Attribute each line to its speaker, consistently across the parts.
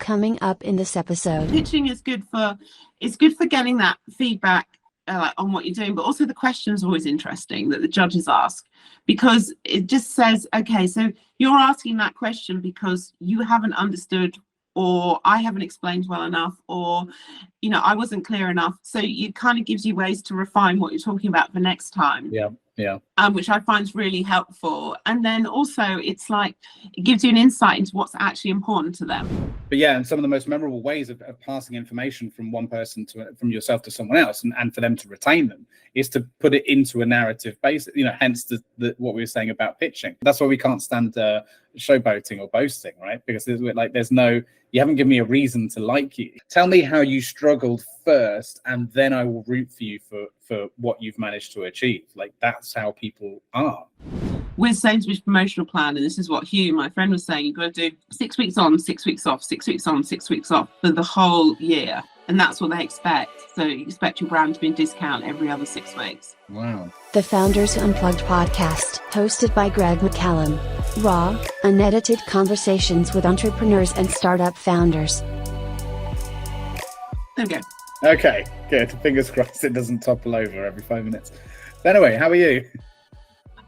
Speaker 1: Coming up in this episode.
Speaker 2: Pitching is good for getting that feedback on what you're doing, but also the questions are always interesting that the judges ask, because it just says, okay, so you're asking that question because you haven't understood, or I haven't explained well enough, or I wasn't clear enough. So it kind of gives you ways to refine what you're talking about for next time.
Speaker 3: Yeah.
Speaker 2: Which I find is really helpful. And then also it's like it gives you an insight into what's actually important to them.
Speaker 3: But yeah, and some of the most memorable ways of passing information from one person from yourself to someone else, and for them to retain them, is to put it into a narrative base. Hence what we were saying about pitching. That's why we can't stand showboating or boasting, right? Because you haven't given me a reason to like you. Tell me how you struggled first, and then I will root for you for what you've managed to achieve. Like, that's how people are.
Speaker 2: With Sainsbury's promotional plan, and this is what Hugh, my friend, was saying, you've got to do 6 weeks on, 6 weeks off, 6 weeks on, 6 weeks off for the whole year. And that's what they expect. So you expect your brand to be in discount every other 6 weeks.
Speaker 3: Wow.
Speaker 1: The Founders Unplugged podcast, hosted by Greg McCallum. Raw, unedited conversations with entrepreneurs and startup founders.
Speaker 2: There we go.
Speaker 3: Okay, good. Fingers crossed it doesn't topple over every 5 minutes. Anyway, how are you?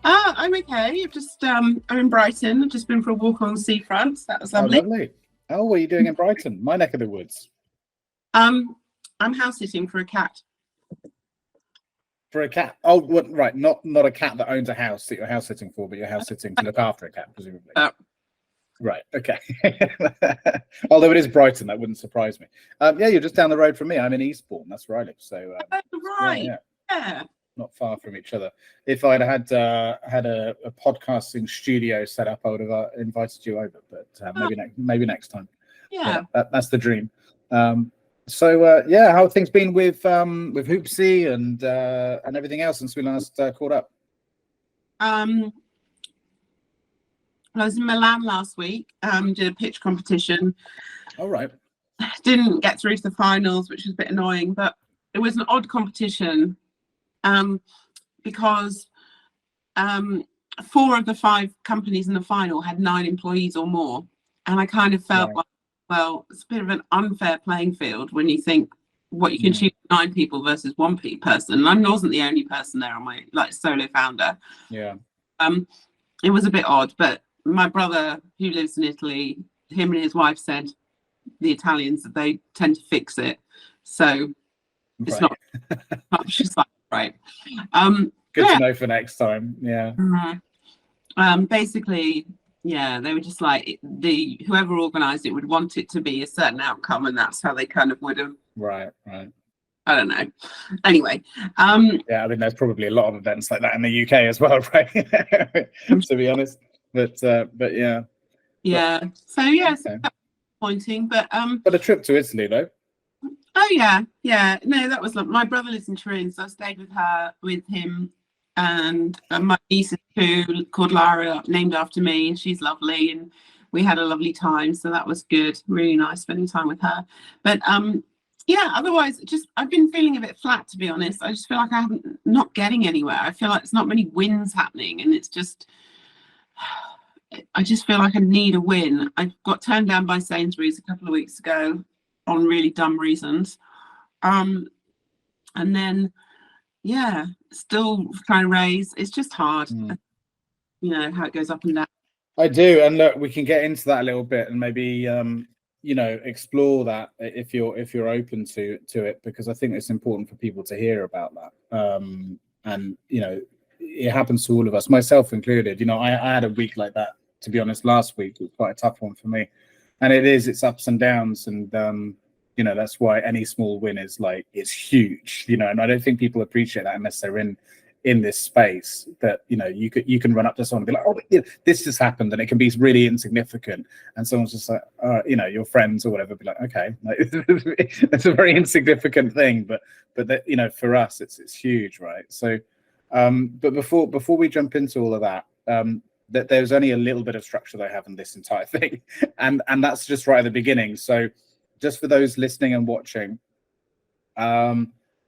Speaker 2: I'm okay. I'm in Brighton. I've just been for a walk on the seafront. That was lovely.
Speaker 3: Oh, lovely. Oh, what are you doing in Brighton? My neck of the woods.
Speaker 2: I'm house sitting for a cat.
Speaker 3: For a cat? Oh, what, right. Not a cat that owns a house that you're house sitting for, but you're house sitting to look after a cat, presumably. Right. Okay. Although it is Brighton, that wouldn't surprise me. Yeah, you're just down the road from me. I'm in Eastbourne. That's where I live. So
Speaker 2: right. Yeah.
Speaker 3: Not far from each other. If I'd had a podcasting studio set up, I would have invited you over. But maybe next time.
Speaker 2: Yeah.
Speaker 3: That's the dream. So how have things been with Hoopsy and everything else since we last caught up?
Speaker 2: I was in Milan last week, did a pitch competition.
Speaker 3: All right.
Speaker 2: Didn't get through to the finals, which was a bit annoying, but it was an odd competition because 4 of the 5 companies in the final had 9 employees or more. And I kind of felt well, it's a bit of an unfair playing field when you think what you can choose 9 people versus 1 person. And I wasn't the only person there on my solo founder.
Speaker 3: Yeah.
Speaker 2: It was a bit odd, but my brother, who lives in Italy, him and his wife said the Italians that they tend to fix it, so it's not just like right.
Speaker 3: Good to know for next time. Yeah.
Speaker 2: Basically, yeah, they were just like whoever organised it would want it to be a certain outcome, and that's how they kind of would have. Right. I don't know. Anyway.
Speaker 3: Yeah, I mean, there's probably a lot of events like that in the UK as well, right? To be honest. But yeah.
Speaker 2: Yeah. So yeah, so that's disappointing. But
Speaker 3: a trip to Italy though.
Speaker 2: Oh yeah. No, that was lovely. My brother lives in Turin, so I stayed with him, and my niece is called Lara, named after me, and she's lovely, and we had a lovely time. So that was good. Really nice spending time with her. But yeah, otherwise, I've been feeling a bit flat, to be honest. I just feel like I'm not getting anywhere. I feel like there's not many wins happening, and it's just, I just feel like I need a win. I got turned down by Sainsbury's a couple of weeks ago on really dumb reasons. And then, yeah, still trying to raise. It's just hard. How it goes up and down.
Speaker 3: I do. And look, we can get into that a little bit and maybe, explore that if you're open to it, because I think it's important for people to hear about that. And it happens to all of us, myself included. I had a week like that, to be honest. Last week was quite a tough one for me, and it's ups and downs, and that's why any small win is huge, and I don't think people appreciate that unless they're in this space, that you can run up to someone and be like, oh, this just happened, and it can be really insignificant, and someone's just like, your friends or whatever be like, okay, it's a very insignificant thing, but that, for us it's huge, right? So but before we jump into all of that, that there's only a little bit of structure that I have in this entire thing, and that's just right at the beginning. So just for those listening and watching,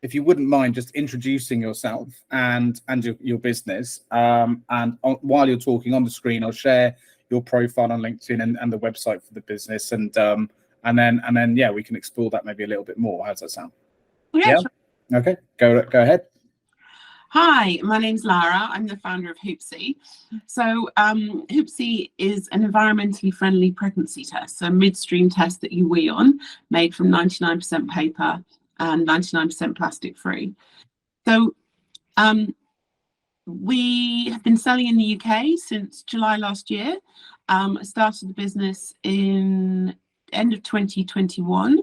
Speaker 3: if you wouldn't mind just introducing yourself and your business, while you're talking on the screen, I'll share your profile on LinkedIn and the website for the business, and and then yeah, we can explore that maybe a little bit more. How does that sound?
Speaker 2: Yeah. Sure.
Speaker 3: Okay, go ahead.
Speaker 2: Hi, my name's Lara. I'm the founder of Hoopsy. So Hoopsy is an environmentally friendly pregnancy test, so a midstream test that you wee on, made from 99% paper and 99% plastic free. So we have been selling in the UK since July last year. I started the business in end of 2021.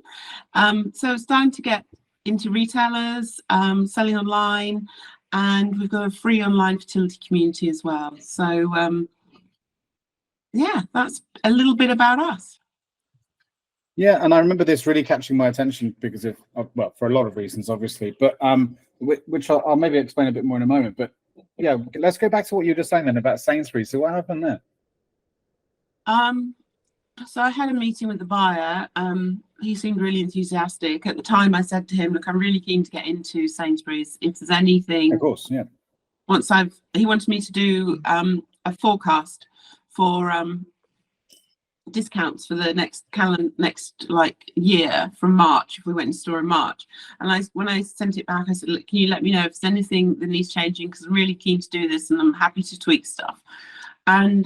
Speaker 2: So starting to get into retailers, selling online, and we've got a free online fertility community as well. So yeah, that's a little bit about us.
Speaker 3: Yeah, and I remember this really catching my attention because of, well, for a lot of reasons, obviously, but which I'll maybe explain a bit more in a moment. But yeah, let's go back to what you were just saying then about Sainsbury's. So what happened there?
Speaker 2: So I had a meeting with the buyer. He seemed really enthusiastic. At the time, I said to him, look, I'm really keen to get into Sainsbury's. If there's anything,
Speaker 3: of course, yeah.
Speaker 2: He wanted me to do a forecast for discounts for the next like year from March, if we went in store in March. And when I sent it back, I said, look, can you let me know if there's anything that needs changing, because I'm really keen to do this and I'm happy to tweak stuff. And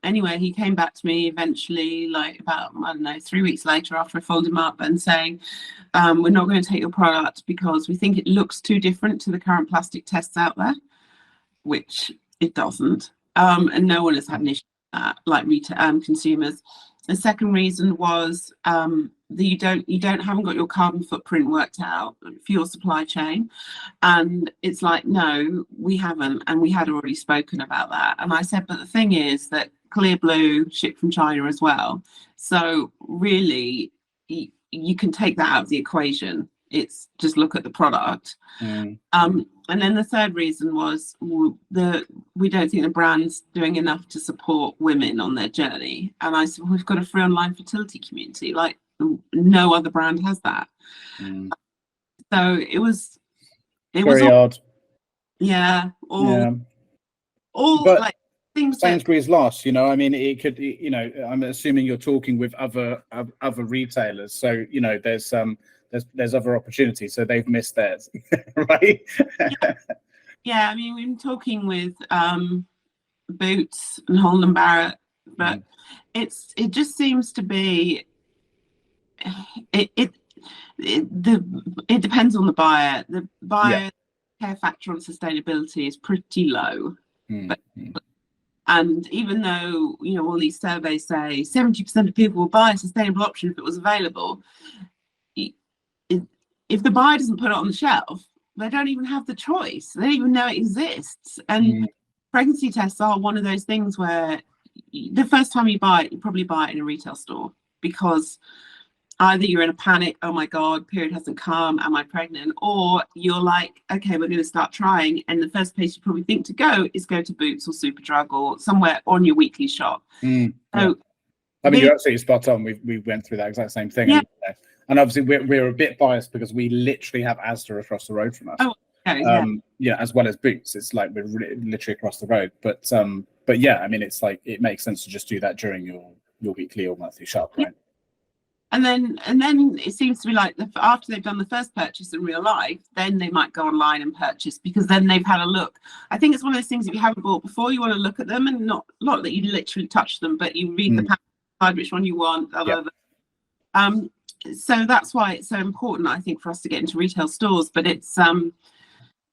Speaker 2: anyway, he came back to me eventually, like about, I don't know, 3 weeks later, after I folded him up, and saying, we're not going to take your product because we think it looks too different to the current plastic tests out there, which it doesn't. And no one has had an issue with that, like retail consumers. The second reason was that you haven't got your carbon footprint worked out for your supply chain. And it's like, no, we haven't, and we had already spoken about that. And I said, but the thing is that Clear Blue shipped from China as well, so really you can take that out of the equation. It's just look at the product. And then the third reason was we don't think the brand's doing enough to support women on their journey. And I said, well, we've got a free online fertility community, like no other brand has that. So it was
Speaker 3: very odd.
Speaker 2: Yeah. All
Speaker 3: but
Speaker 2: like things.
Speaker 3: Sainsbury's lost, you know. I mean, it could, you know, I'm assuming you're talking with other retailers, so you know, there's other opportunities, so they've missed theirs. Right?
Speaker 2: Yeah, I mean, we've been talking with Boots and Holland & Barrett, but it just seems to be it depends on the buyer. The buyer care factor on sustainability is pretty low. And even though, you know, all these surveys say 70% of people will buy a sustainable option if it was available, if the buyer doesn't put it on the shelf, they don't even have the choice. They don't even know it exists. And pregnancy tests are one of those things where the first time you buy it, you probably buy it in a retail store, because either you're in a panic, oh my God, period hasn't come, am I pregnant? Or you're like, okay, we're going to start trying. And the first place you probably think to go is go to Boots or Superdrug or somewhere on your weekly shop. So,
Speaker 3: I mean, you're absolutely spot on. We went through that exact same thing.
Speaker 2: Yeah.
Speaker 3: And obviously we're a bit biased because we literally have Asda across the road from us.
Speaker 2: Oh, okay,
Speaker 3: yeah, as well as Boots. It's like we're literally across the road. But yeah, I mean, it's like it makes sense to just do that during your weekly or monthly shop, right?
Speaker 2: And then it seems to be like after they've done the first purchase in real life, then they might go online and purchase, because then they've had a look. I think it's one of those things, if you haven't bought before, you want to look at them, and not that you literally touch them, but you read the package, decide which one you want. So that's why it's so important, I think, for us to get into retail stores. But it's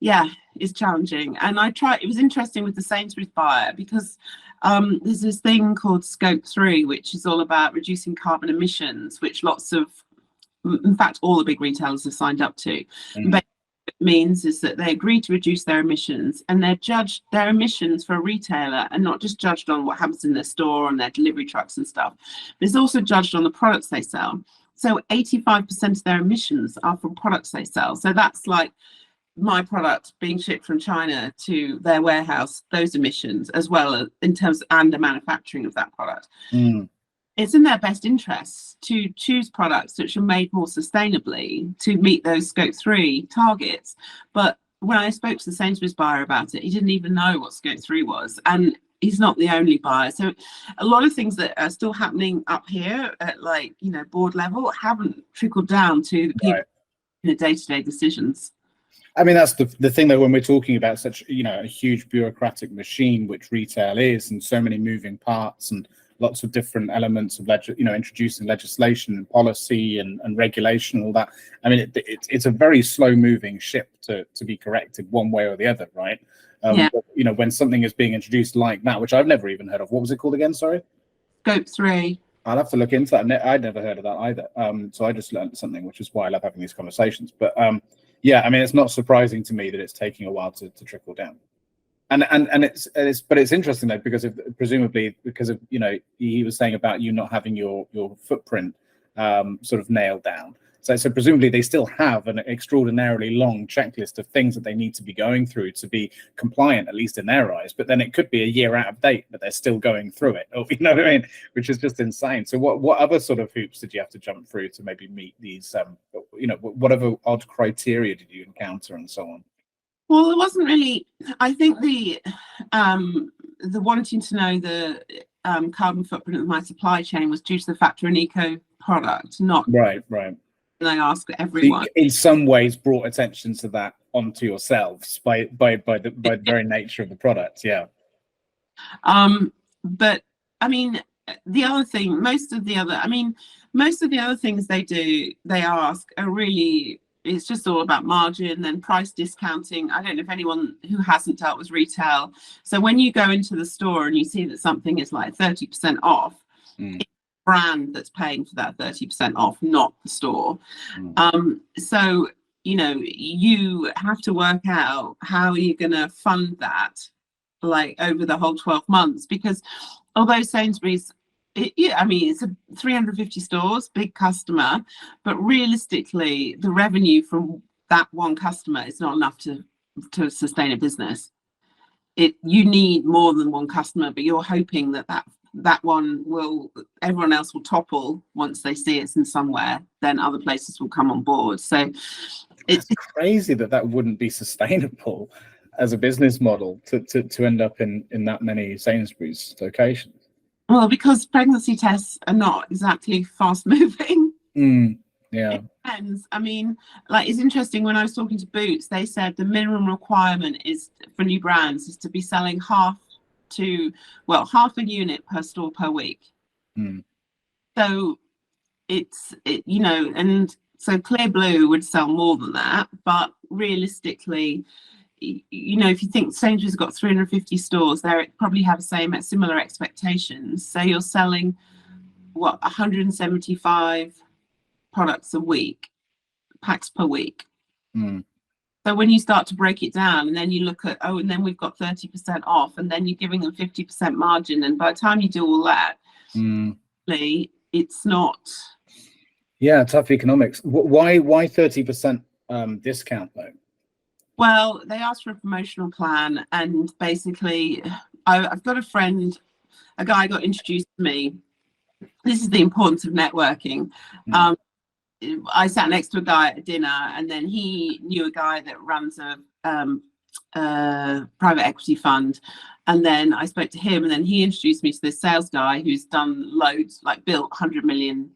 Speaker 2: it's challenging. And it was interesting with the Sainsbury's buyer, because there's this thing called Scope 3, which is all about reducing carbon emissions, which in fact, all the big retailers have signed up to. But what it means is that they agree to reduce their emissions, and their emissions for a retailer are not just judged on what happens in their store and their delivery trucks and stuff, but it's also judged on the products they sell. So 85% of their emissions are from products they sell. So that's like my product being shipped from China to their warehouse, those emissions, as well as in terms and the manufacturing of that product. It's in their best interests to choose products which are made more sustainably to meet those Scope 3 targets. But when I spoke to the Sainsbury's buyer about it, he didn't even know what Scope 3 was. And he's not the only buyer. So a lot of things that are still happening up here at, like, you know, board level haven't trickled down to the people in the day-to-day decisions.
Speaker 3: I mean, that's the thing, though, when we're talking about such, you know, a huge bureaucratic machine, which retail is, and so many moving parts and lots of different elements of introducing legislation and policy and regulation and all that. I mean, it's a very slow moving ship to be corrected one way or the other, right? But, you know, when something is being introduced like that, which I've never even heard of. What was it called again? Sorry.
Speaker 2: Scope 3.
Speaker 3: I'll have to look into that. I'd never heard of that either. So I just learned something, which is why I love having these conversations. But yeah, I mean, it's not surprising to me that it's taking a while to trickle down. And it's interesting, though, because presumably because of, you know, he was saying about you not having your footprint sort of nailed down. So presumably they still have an extraordinarily long checklist of things that they need to be going through to be compliant, at least in their eyes. But then it could be a year out of date, but they're still going through it. Or, you know what I mean? Which is just insane. So what other sort of hoops did you have to jump through to maybe meet these, you know, whatever odd criteria did you encounter and so on?
Speaker 2: Well, it wasn't really. I think the wanting to know the carbon footprint of my supply chain was due to the fact we're an eco product, not
Speaker 3: right.
Speaker 2: And I ask everyone.
Speaker 3: In some ways, brought attention to that onto yourselves by the very nature of the product, yeah.
Speaker 2: But I mean, the other thing, most of the other things they ask are really. It's just all about margin and price discounting. I don't know if anyone who hasn't dealt with retail. So when you go into the store and you see that something is like 30% off, it's the brand that's paying for that 30% off, not the store. So, you know, you have to work out how you're going to fund that, like, over the whole 12 months. Because although Sainsbury's, I mean, it's a 350 stores, big customer, but realistically, the revenue from that one customer is not enough to sustain a business. You need more than one customer, but you're hoping that one will, everyone else will topple once they see it's in somewhere, then other places will come on board. So it's
Speaker 3: crazy that wouldn't be sustainable as a business model to end up in that many Sainsbury's locations.
Speaker 2: Well, because pregnancy tests are not exactly fast moving.
Speaker 3: Yeah.
Speaker 2: It depends. I mean, like, it's interesting, when I was talking to Boots, they said the minimum requirement is for new brands is to be selling half a unit per store per week. So you know, and so Clear Blue would sell more than that, but realistically, you know, if you think Sainsbury's got 350 stores, they probably have similar expectations. So you're selling 175 products a week, packs per week. So when you start to break it down, and then you look at, and then we've got 30% off, and then you're giving them 50% margin, and by the time you do all that, it's not.
Speaker 3: Yeah, tough economics. Why 30% discount though?
Speaker 2: Well, they asked for a promotional plan, and basically, I've got a guy got introduced to me. This is the importance of networking. I sat next to a guy at dinner, and then he knew a guy that runs a private equity fund. And then I spoke to him, and then he introduced me to this sales guy who's done loads, like built £100 million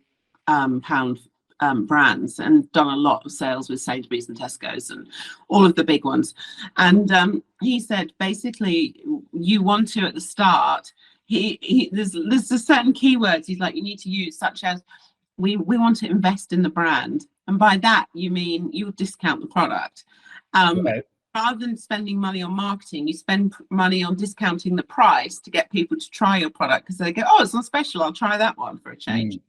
Speaker 2: brands and done a lot of sales with Sainsbury's and Tesco's and all of the big ones. And he said, basically, you want to, at the start, there's a certain keywords he's like, you need to use, such as we want to invest in the brand, and by that you mean you'll discount the product.
Speaker 3: Right.
Speaker 2: Rather than spending money on marketing, you spend money on discounting the price to get people to try your product, because they go, oh, it's on special, I'll try that one for a change.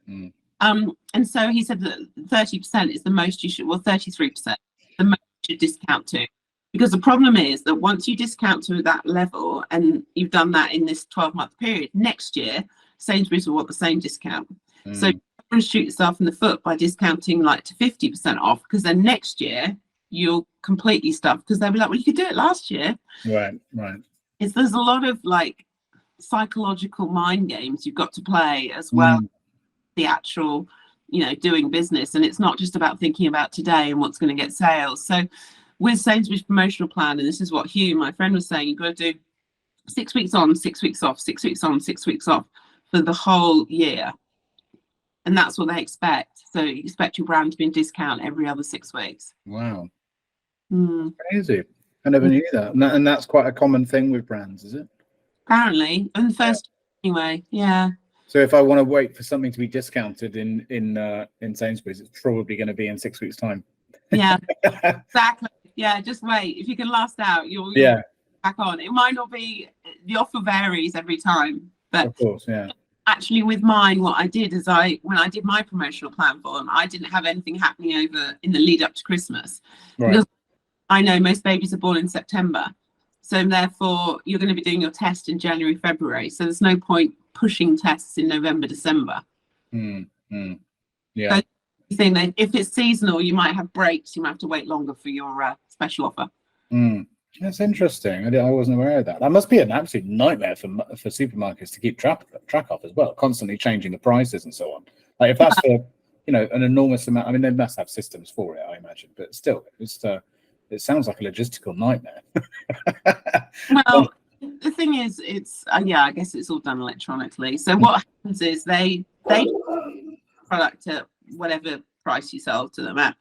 Speaker 2: And so he said that 30% is the most you should, 33%, the most you should discount to. Because the problem is that once you discount to that level, and you've done that in this 12-month period, next year, Sainsbury's will want the same discount. So you want to shoot yourself in the foot by discounting like to 50% off, because then next year you'll completely stuff, because they'll be like, well, you could do it last year.
Speaker 3: Right.
Speaker 2: There's a lot of like psychological mind games you've got to play as well. The actual, you know, doing business, and it's not just about thinking about today and what's going to get sales. So with Sainsbury's promotional plan, and this is what Hugh, my friend, was saying, you've got to do 6 weeks on, 6 weeks off, 6 weeks on, 6 weeks off for the whole year. And that's what they expect. So you expect your brand to be in discount every other 6 weeks.
Speaker 3: Wow. Crazy. I never knew that. And that's quite a common thing with brands, is it?
Speaker 2: Apparently. And the first anyway, yeah.
Speaker 3: So if I want to wait for something to be discounted in Sainsbury's, it's probably going to be in 6 weeks' time.
Speaker 2: Yeah, exactly. Yeah, just wait. If you can last out, you'll back on. It might not be, the offer varies every time, but
Speaker 3: of course, yeah.
Speaker 2: Actually, with mine, what I did is when I did my promotional plan for them, I didn't have anything happening over in the lead up to Christmas.
Speaker 3: Right.
Speaker 2: Because I know most babies are born in September. So therefore, you're going to be doing your test in January, February. So there's no point pushing tests in November, December.
Speaker 3: Yeah.
Speaker 2: So you think that if it's seasonal, you might have breaks. You might have to wait longer for your special offer.
Speaker 3: That's interesting. I wasn't aware of that. That must be an absolute nightmare for supermarkets to keep track of as well, constantly changing the prices and so on. Like if that's for an enormous amount. I mean, they must have systems for it, I imagine, but still, it sounds like a logistical nightmare.
Speaker 2: Well, the thing is, it's I guess it's all done electronically. So what happens is they product at whatever price you sell to them at,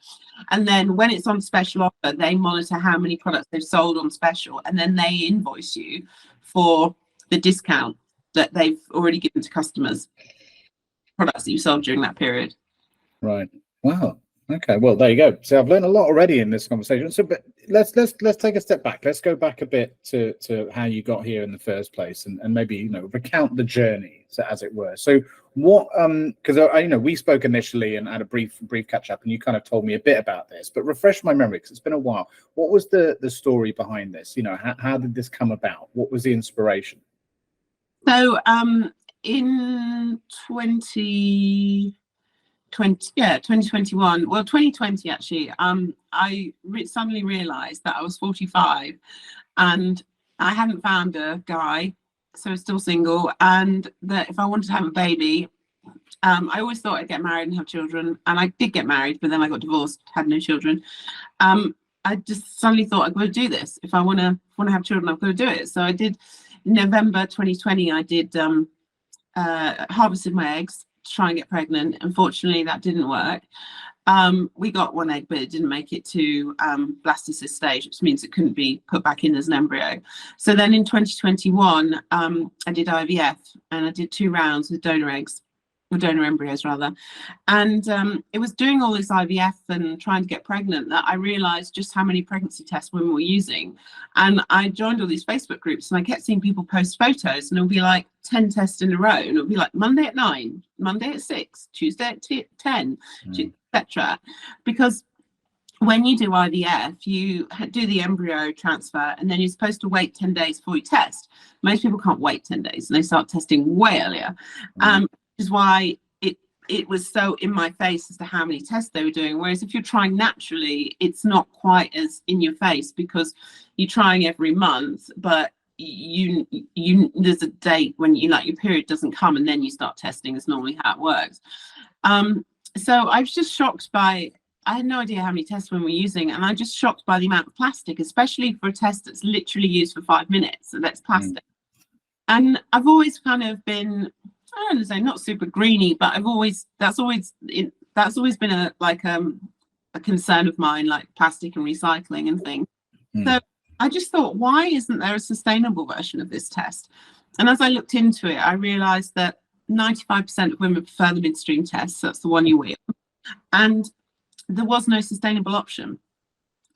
Speaker 2: and then when it's on special offer, they monitor how many products they've sold on special, and then they invoice you for the discount that they've already given to customers, products that you sold during that period.
Speaker 3: Right. Wow. Okay, well, there you go. So I've learned a lot already in this conversation. So, but let's take a step back. Let's go back a bit to how you got here in the first place, and maybe recount the journey, so, as it were. So, what because we spoke initially and had a brief catch up, and you kind of told me a bit about this, but refresh my memory because it's been a while. What was the story behind this? How did this come about? What was the inspiration?
Speaker 2: So, in 2021, well, 2020 actually, I suddenly realized that I was 45 and I hadn't found a guy, so still single, and that if I wanted to have a baby, I always thought I'd get married and have children, and I did get married, but then I got divorced, had no children. I just suddenly thought I've got to do this. If I want to have children, I've got to do it. So I did. In November 2020, I did harvested my eggs to try and get pregnant. Unfortunately, that didn't work. We got one egg, but it didn't make it to blastocyst stage, which means it couldn't be put back in as an embryo. So then in 2021, I did IVF, and I did 2 rounds with donor eggs, or donor embryos rather. And it was doing all this IVF and trying to get pregnant that I realized just how many pregnancy tests women were using. And I joined all these Facebook groups, and I kept seeing people post photos, and it'll be like 10 tests in a row, and it'll be like Monday at 9, Monday at 6, Tuesday at 10, etc. Because when you do IVF, you do the embryo transfer, and then you're supposed to wait 10 days before you test. Most people can't wait 10 days, and they start testing way earlier. Is why it was so in my face as to how many tests they were doing. Whereas if you're trying naturally, it's not quite as in your face, because you're trying every month, but you there's a date when your period doesn't come, and then you start testing. Is normally how it works. So I was just shocked by, I had no idea how many tests women were using, and I'm just shocked by the amount of plastic, especially for a test that's literally used for 5 minutes. So that's plastic. And I've always kind of been, I don't want to say not super greeny, but that's always been a concern of mine, like plastic and recycling and things. So I just thought, why isn't there a sustainable version of this test? And as I looked into it, I realized that 95% of women prefer the midstream test. That's the one you wheel. And there was no sustainable option.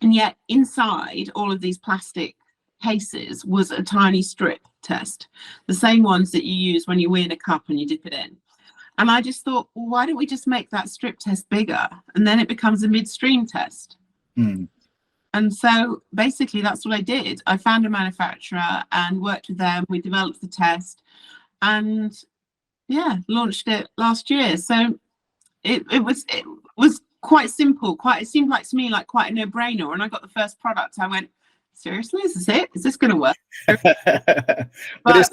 Speaker 2: And yet inside all of these plastic cases was a tiny strip test, the same ones that you use when you weigh in a cup and you dip it in. And I just thought, well, why don't we just make that strip test bigger, and then it becomes a midstream test? And so basically that's what I did. I found a manufacturer and worked with them. We developed the test and launched it last year. So it was quite simple. It seemed like to me like quite a no-brainer. When I got the first product, I went, seriously, is this it? Is this going to work?
Speaker 3: but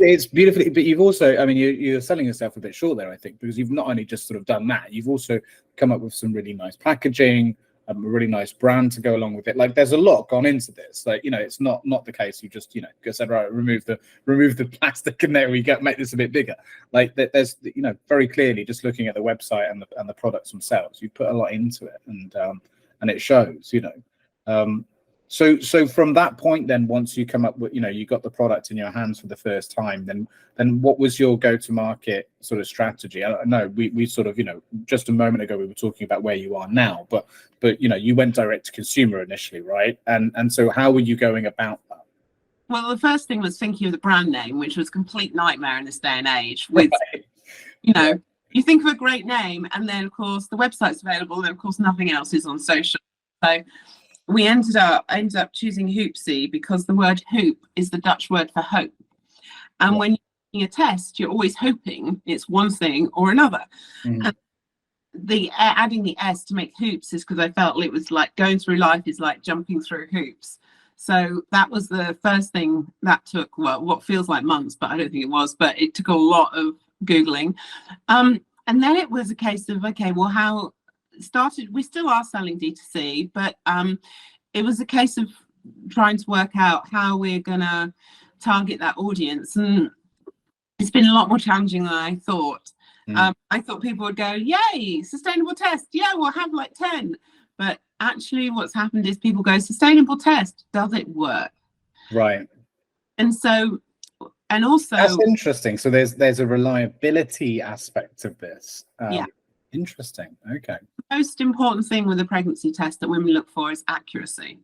Speaker 3: it's beautifully, but you've also, I mean, you're selling yourself a bit short there, I think, because you've not only just sort of done that, you've also come up with some really nice packaging, a really nice brand to go along with it. Like there's a lot gone into this. Like, you know, it's not the case you just, you know, said, right, remove the plastic and there we go, make this a bit bigger. Like there's, you know, very clearly just looking at the website and the products themselves, you put a lot into it, and it shows, you know. So from that point, then once you come up with, you know, you got the product in your hands for the first time, then what was your go-to-market sort of strategy? I know we sort of, you know, just a moment ago we were talking about where you are now, but you know, you went direct to consumer initially, right? And so how were you going about that?
Speaker 2: Well, the first thing was thinking of the brand name, which was a complete nightmare in this day and age. With,
Speaker 3: right.
Speaker 2: You know, you think of a great name, and then of course the website's available, and of course nothing else is on social. So we ended up choosing Hoopsy because the word hoop is the Dutch word for hope. And when you're doing a test, you're always hoping it's one thing or another.
Speaker 3: Mm-hmm.
Speaker 2: And adding the S to make hoops is because I felt it was like going through life is like jumping through hoops. So that was the first thing that took, well, what feels like months, but I don't think it was, but it took a lot of Googling. And then it was a case of, okay, well, how started, we still are selling D2C, but it was a case of trying to work out how we're gonna target that audience, and it's been a lot more challenging than I thought. I thought people would go, yay, sustainable test, yeah, we'll have like 10, but actually what's happened is people go, sustainable test, does it work?
Speaker 3: Right.
Speaker 2: And so, and also
Speaker 3: that's interesting. So there's a reliability aspect of this.
Speaker 2: Yeah.
Speaker 3: Interesting. Okay.
Speaker 2: The most important thing with a pregnancy test that women look for is accuracy.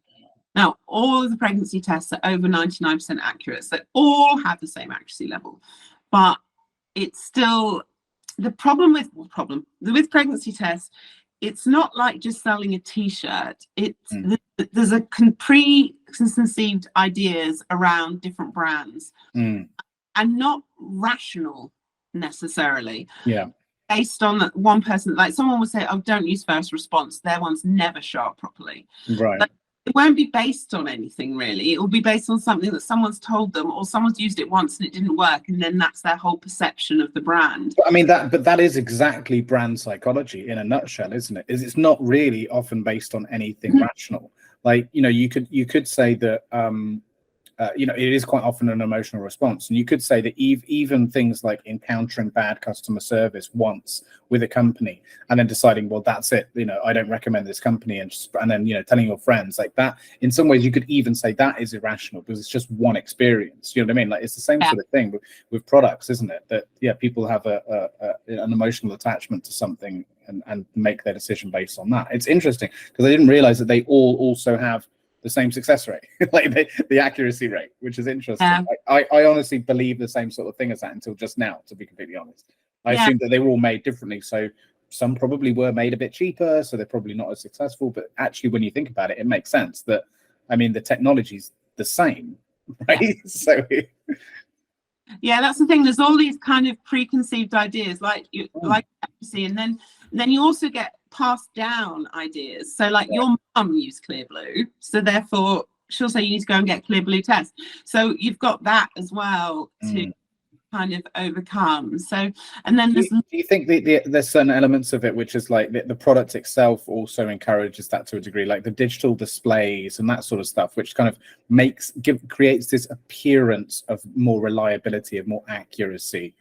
Speaker 2: Now, all of the pregnancy tests are over 99% accurate. So they all have the same accuracy level. But it's still the problem with pregnancy tests, it's not like just selling a t-shirt. It's there's a preconceived ideas around different brands and not rational necessarily.
Speaker 3: Yeah.
Speaker 2: Based on one person, like someone would say, oh, don't use first response, their ones never show up properly.
Speaker 3: Right.
Speaker 2: But it won't be based on anything really. It will be based on something that someone's told them, or someone's used it once and it didn't work, and then that's their whole perception of the brand.
Speaker 3: I mean, that is exactly brand psychology in a nutshell, isn't it? It's not really often based on anything rational. Like, you know, you could say that you know, it is quite often an emotional response, and you could say that even things like encountering bad customer service once with a company and then deciding, well, that's it, you know, I don't recommend this company, and then, you know, telling your friends like that, in some ways you could even say that is irrational because it's just one experience. You know what I mean? Like, it's the same sort of thing with products, isn't it? That, yeah, people have an emotional attachment to something and make their decision based on that. It's interesting because I didn't realize that they all also have the same success rate, like the accuracy rate, which is interesting. I honestly believe the same sort of thing as that until just now, to be completely honest. I assumed that they were all made differently. So some probably were made a bit cheaper, so they're probably not as successful. But actually, when you think about it, it makes sense that, I mean, the technology's the same, right? So
Speaker 2: yeah, that's the thing. There's all these kind of preconceived ideas, like accuracy, and then you also get passed down ideas. So like your mum used Clear Blue, so therefore she'll say you need to go and get Clear Blue test. So you've got that as well to kind of overcome. So, and then do
Speaker 3: you think there's certain elements of it which is like the product itself also encourages that to a degree, like the digital displays and that sort of stuff, which kind of creates this appearance of more reliability, of more accuracy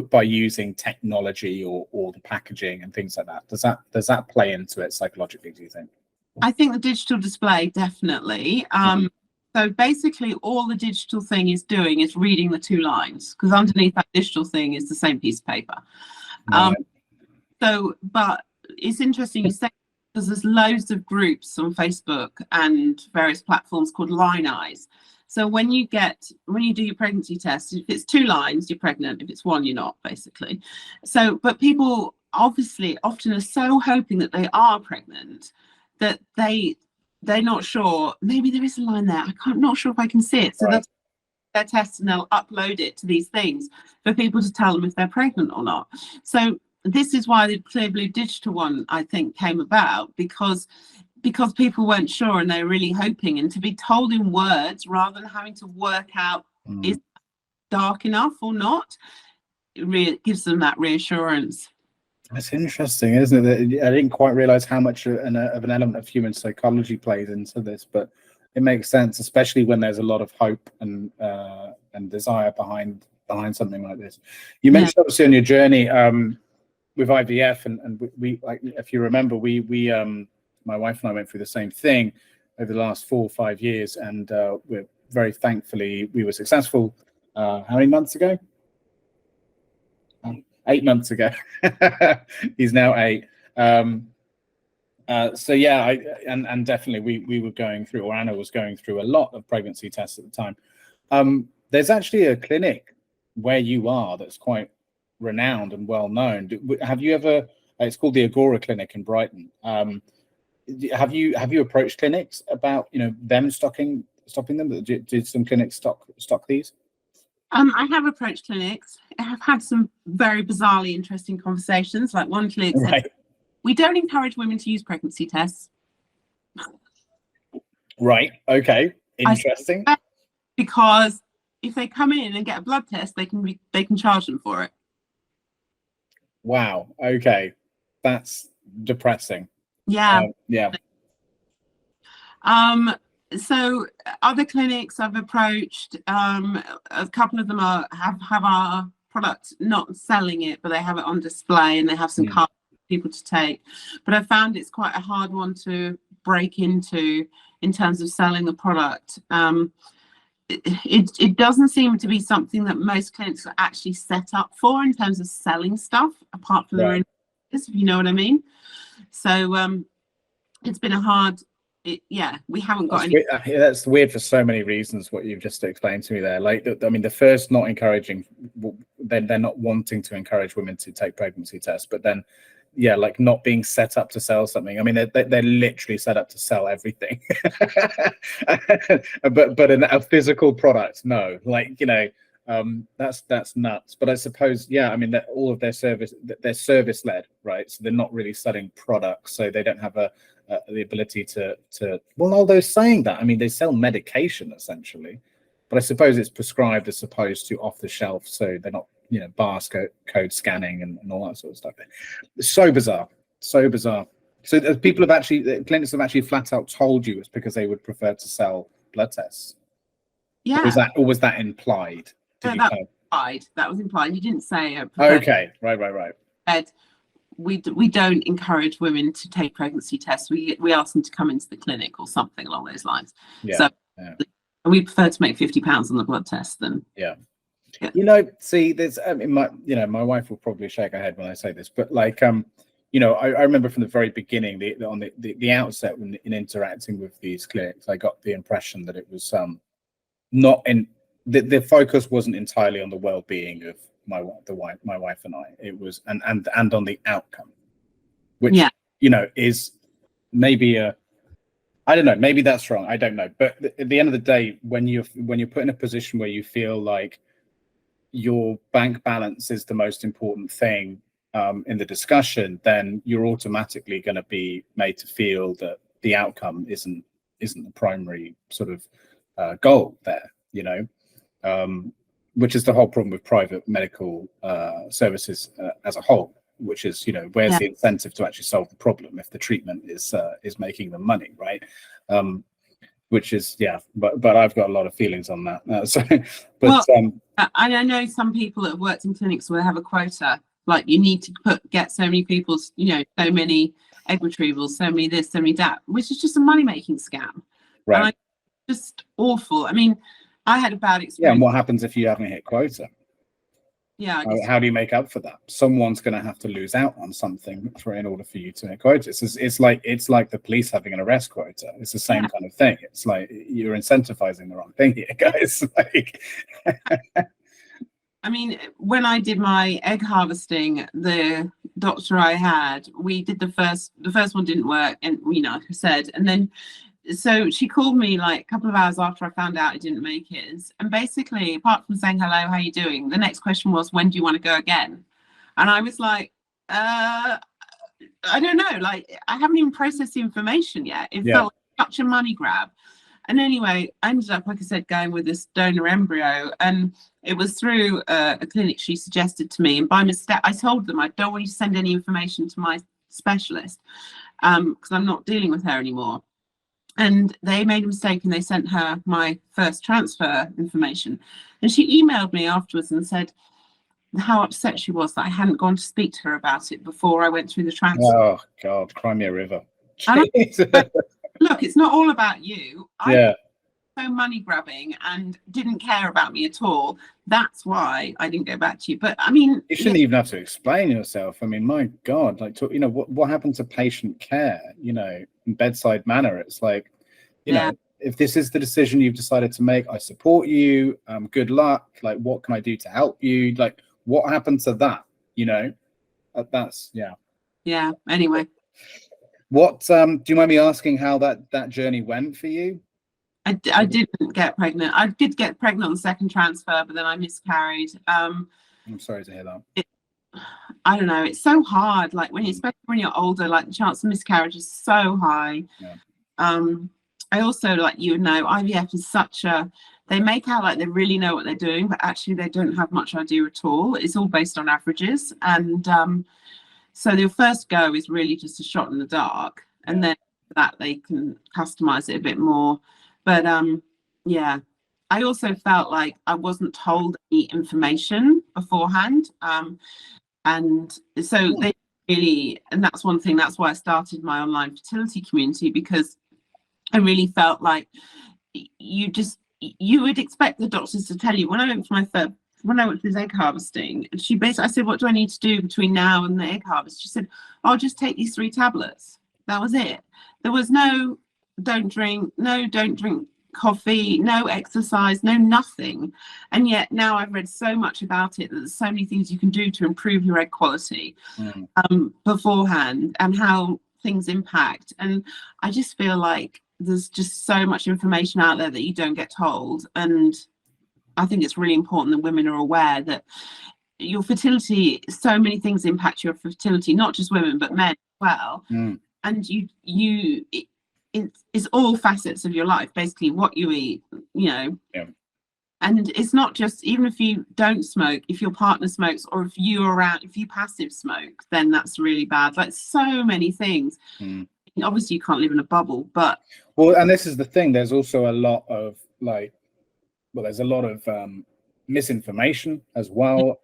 Speaker 3: by using technology or the packaging and things like that? Does that play into it psychologically, do you think?
Speaker 2: I think the digital display definitely. So basically all the digital thing is doing is reading the two lines, because underneath that digital thing is the same piece of paper. So, but it's interesting you say, because there's loads of groups on Facebook and various platforms called line eyes. So when you do your pregnancy test, if it's 2 lines, you're pregnant. If it's 1, you're not, basically. So, but people obviously often are so hoping that they are pregnant that they're not sure. Maybe there is a line there. I'm not sure if I can see it. So they'll take their test and they'll upload it to these things for people to tell them if they're pregnant or not. So this is why the Clear Blue digital one, I think, came about, because people weren't sure and they're really hoping, and to be told in words rather than having to work out is dark enough or not, it gives them that reassurance.
Speaker 3: That's interesting, isn't it? I didn't quite realize how much of an element of human psychology plays into this, but it makes sense, especially when there's a lot of hope and desire behind something like this. You mentioned obviously on your journey with IVF, and we like, if you remember, we my wife and I went through the same thing over the last 4 or 5 years, and we're very thankfully we were successful. How many months ago? 8 months ago. He's now 8. So yeah, and definitely we were going through, or Anna was going through a lot of pregnancy tests at the time. There's actually a clinic where you are that's quite renowned and well known. Have you ever? It's called the Agora Clinic in Brighton. Have you approached clinics about them stopping them? Did some clinics stock these?
Speaker 2: I have approached clinics. I have had some very bizarrely interesting conversations. Like one clinic said, we don't encourage women to use pregnancy tests.
Speaker 3: Right. Okay. Interesting.
Speaker 2: Because if they come in and get a blood test, they can charge them for it.
Speaker 3: Wow. Okay. That's depressing.
Speaker 2: Yeah.
Speaker 3: Yeah.
Speaker 2: So other clinics I've approached, a couple of them have our product, not selling it, but they have it on display and they have some cards for people to take. But I found it's quite a hard one to break into in terms of selling the product. It doesn't seem to be something that most clinics are actually set up for in terms of selling stuff, apart from their own, if you know what I mean. So it's been a hard. We haven't got any.
Speaker 3: That's weird for so many reasons. What you've just explained to me there, like I mean, the first, not encouraging. Then they're not wanting to encourage women to take pregnancy tests, but then, yeah, like not being set up to sell something. I mean, they're literally set up to sell everything, but a physical product, no. Like that's nuts. But I suppose, yeah, I mean, that all of their service, they're service led, right? So they're not really selling products, so they don't have the ability to well, although saying that, I mean, they sell medication essentially, but I suppose it's prescribed as opposed to off the shelf, so they're not barcode scanning and all that sort of stuff. It's so bizarre. So the clinics have actually flat out told you it's because they would prefer to sell blood tests.
Speaker 2: Yeah.
Speaker 3: Or was that implied?
Speaker 2: That was implied. You didn't say
Speaker 3: okay. Right.
Speaker 2: We don't encourage women to take pregnancy tests. We ask them to come into the clinic or something along those lines. So we prefer to make £50 on the blood test than
Speaker 3: see, there's my wife will probably shake her head when I say this, but like I remember from the very beginning, the outset, when in interacting with these clinics, I got the impression that it was not in the focus wasn't entirely on the well-being of my wife and I. It was and on the outcome, which is maybe I don't know, maybe that's wrong, I don't know, but at the end of the day, when you're put in a position where you feel like your bank balance is the most important thing in the discussion, then you're automatically going to be made to feel that the outcome isn't the primary sort of goal there, which is the whole problem with private medical services as a whole, which is, where's the incentive to actually solve the problem if the treatment is making them money, right? Which is, but I've got a lot of feelings on that.
Speaker 2: I know some people that have worked in clinics where they have a quota, like you need to get so many people, so many egg retrievals, so many this, so many that, which is just a money-making scam.
Speaker 3: Right.
Speaker 2: And just awful. I mean, I had a bad experience.
Speaker 3: Yeah, and what happens if you haven't hit quota?
Speaker 2: Yeah.
Speaker 3: How do you make up for that? Someone's going to have to lose out on something in order for you to hit quota. It's like the police having an arrest quota. It's the same kind of thing. It's like you're incentivizing the wrong thing here, guys. Like,
Speaker 2: I mean, when I did my egg harvesting, the doctor I had, we did the first one didn't work, and like I said, and then. So she called me like a couple of hours after I found out I didn't make it. And basically, apart from saying, hello, how are you doing? The next question was, when do you want to go again? And I was like, I don't know. Like, I haven't even processed the information yet. It felt like such a money grab. And anyway, I ended up, like I said, going with this donor embryo, and it was through a clinic she suggested to me. And by mistake, I told them I don't want you to send any information to my specialist because I'm not dealing with her anymore. And they made a mistake and they sent her my first transfer information. And she emailed me afterwards and said how upset she was that I hadn't gone to speak to her about it before I went through the transfer.
Speaker 3: Oh God, cry me a river.
Speaker 2: But look, it's not all about you.
Speaker 3: Yeah.
Speaker 2: So money grabbing and didn't care about me at all. That's why I didn't go back to you. But I mean,
Speaker 3: you shouldn't even have to explain yourself. I mean, my God, like, you know, what happened to patient care, you know, in bedside manner? It's like, you know, if this is the decision you've decided to make, I support you. Good luck. Like, what can I do to help you? Like, what happened to that? You know, that's, yeah.
Speaker 2: Yeah. Anyway.
Speaker 3: What, do you mind me asking how that journey went for you?
Speaker 2: I didn't get pregnant. I did get pregnant on the second transfer, but then I miscarried. I'm
Speaker 3: sorry to hear that.
Speaker 2: I don't know. It's so hard. Like especially when you're older, like the chance of miscarriage is so high.
Speaker 3: Yeah.
Speaker 2: I also, like you know, IVF is they make out like they really know what they're doing, but actually they don't have much idea at all. It's all based on averages. And so your first go is really just a shot in the dark. And then that they can customize it a bit more. But yeah, I also felt like I wasn't told any information beforehand. And so they really, and that's one thing, that's why I started my online fertility community, because I really felt like you would expect the doctors to tell you. When I went for this egg harvesting, and I said, what do I need to do between now and the egg harvest? She said, I'll just take these 3 tablets. That was it. There was no don't drink coffee, no exercise, no nothing. And yet now I've read so much about it that there's so many things you can do to improve your egg quality beforehand, and how things impact. And I just feel like there's just so much information out there that you don't get told. And I think it's really important that women are aware that your fertility, so many things impact your fertility, not just women, but men as well. And it's all facets of your life, basically what you eat, you know.
Speaker 3: Yeah.
Speaker 2: And it's not just, even if you don't smoke, if your partner smokes, or if you passive smoke, then that's really bad. Like so many things. Obviously you can't live in a bubble, but
Speaker 3: and this is the thing, there's also a lot of misinformation as well,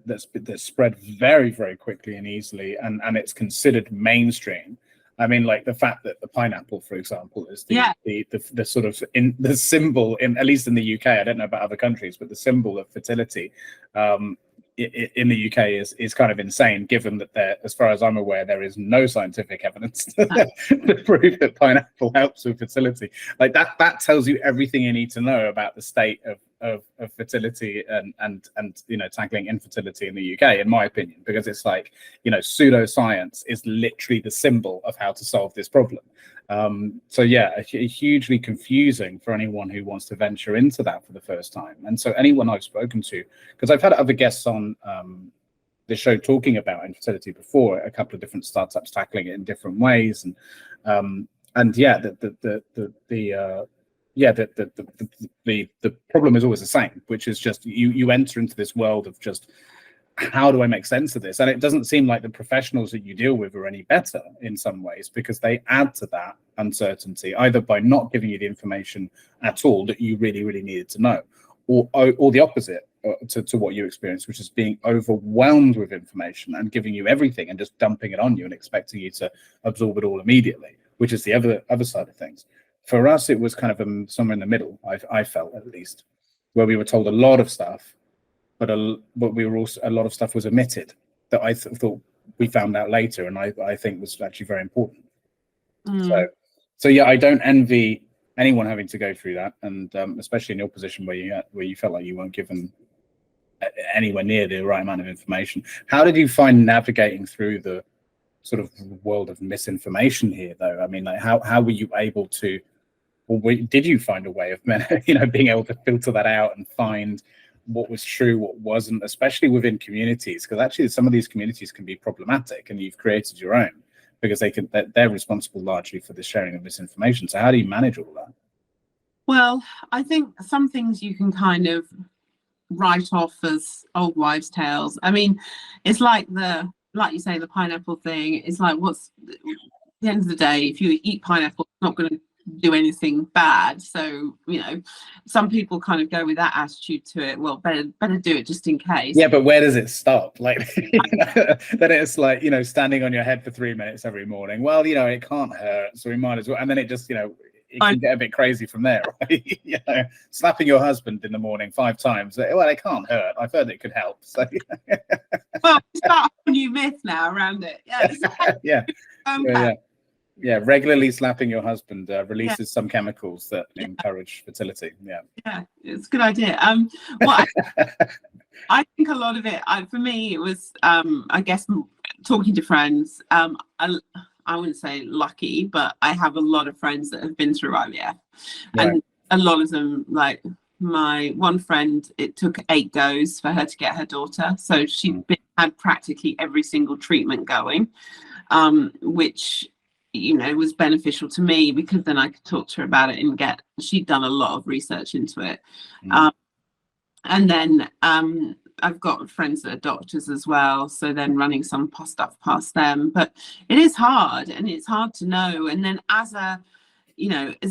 Speaker 3: that's spread very, very quickly and easily, and it's considered mainstream. I mean, like the fact that the pineapple, for example, is the sort of the symbol, in at least in the UK. I don't know about other countries, but the symbol of fertility in the UK is kind of insane, given that there, as far as I'm aware, there is no scientific evidence to prove that pineapple helps with fertility. Like that tells you everything you need to know about the state of fertility and you know, tackling infertility in the UK, in my opinion, because it's like, you know, pseudoscience is literally the symbol of how to solve this problem. So yeah, hugely confusing for anyone who wants to venture into that for the first time. And so anyone I've spoken to, because I've had other guests on the show talking about infertility before, a couple of different startups tackling it in different ways, and yeah, the problem is always the same, which is just you enter into this world of just, how do I make sense of this? And it doesn't seem like the professionals that you deal with are any better in some ways, because they add to that uncertainty, either by not giving you the information at all that you really, really needed to know, or the opposite to what you experienced, which is being overwhelmed with information and giving you everything and just dumping it on you and expecting you to absorb it all immediately, which is the other side of things. For us, it was kind of somewhere in the middle, I felt, at least, where we were told a lot of stuff, but we were also, a lot of stuff was omitted that I thought we found out later, and I think was actually very important. So yeah, I don't envy anyone having to go through that, and especially in your position where you felt like you weren't given anywhere near the right amount of information. How did you find navigating through the sort of world of misinformation here, though? I mean, like how were you able to, or did you find a way of, you know, being able to filter that out and find what was true, what wasn't, especially within communities? Because actually some of these communities can be problematic, and you've created your own, because they're responsible largely for the sharing of misinformation. So how do you manage all that?
Speaker 2: Well, I think some things you can kind of write off as old wives' tales. I mean, it's like like you say, the pineapple thing. It's like, what's at the end of the day, if you eat pineapple, it's not going to do anything bad. So, some people kind of go with that attitude to it. Well, better do it just in case.
Speaker 3: Yeah, but where does it stop? Like, then it's like, standing on your head for 3 minutes every morning. Well, it can't hurt, so we might as well. And then it just, it can get a bit crazy from there, right? Slapping your husband in the morning 5 times. Well, it can't hurt. I've heard it could help. So.
Speaker 2: Well, start a new myth now around it. Yeah.
Speaker 3: Yeah. Regularly slapping your husband releases some chemicals that encourage fertility.
Speaker 2: Yeah, it's a good idea. Well, I think a lot of it, for me, it was, I guess, talking to friends. I wouldn't say lucky, but I have a lot of friends that have been through IVF, and a lot of them, like my one friend, it took 8 goes for her to get her daughter. So she had practically every single treatment going, which was beneficial to me because then I could talk to her about it and she'd done a lot of research into it. And then I've got friends that are doctors as well, so then running some stuff past them. But it is hard, and it's hard to know. And then as a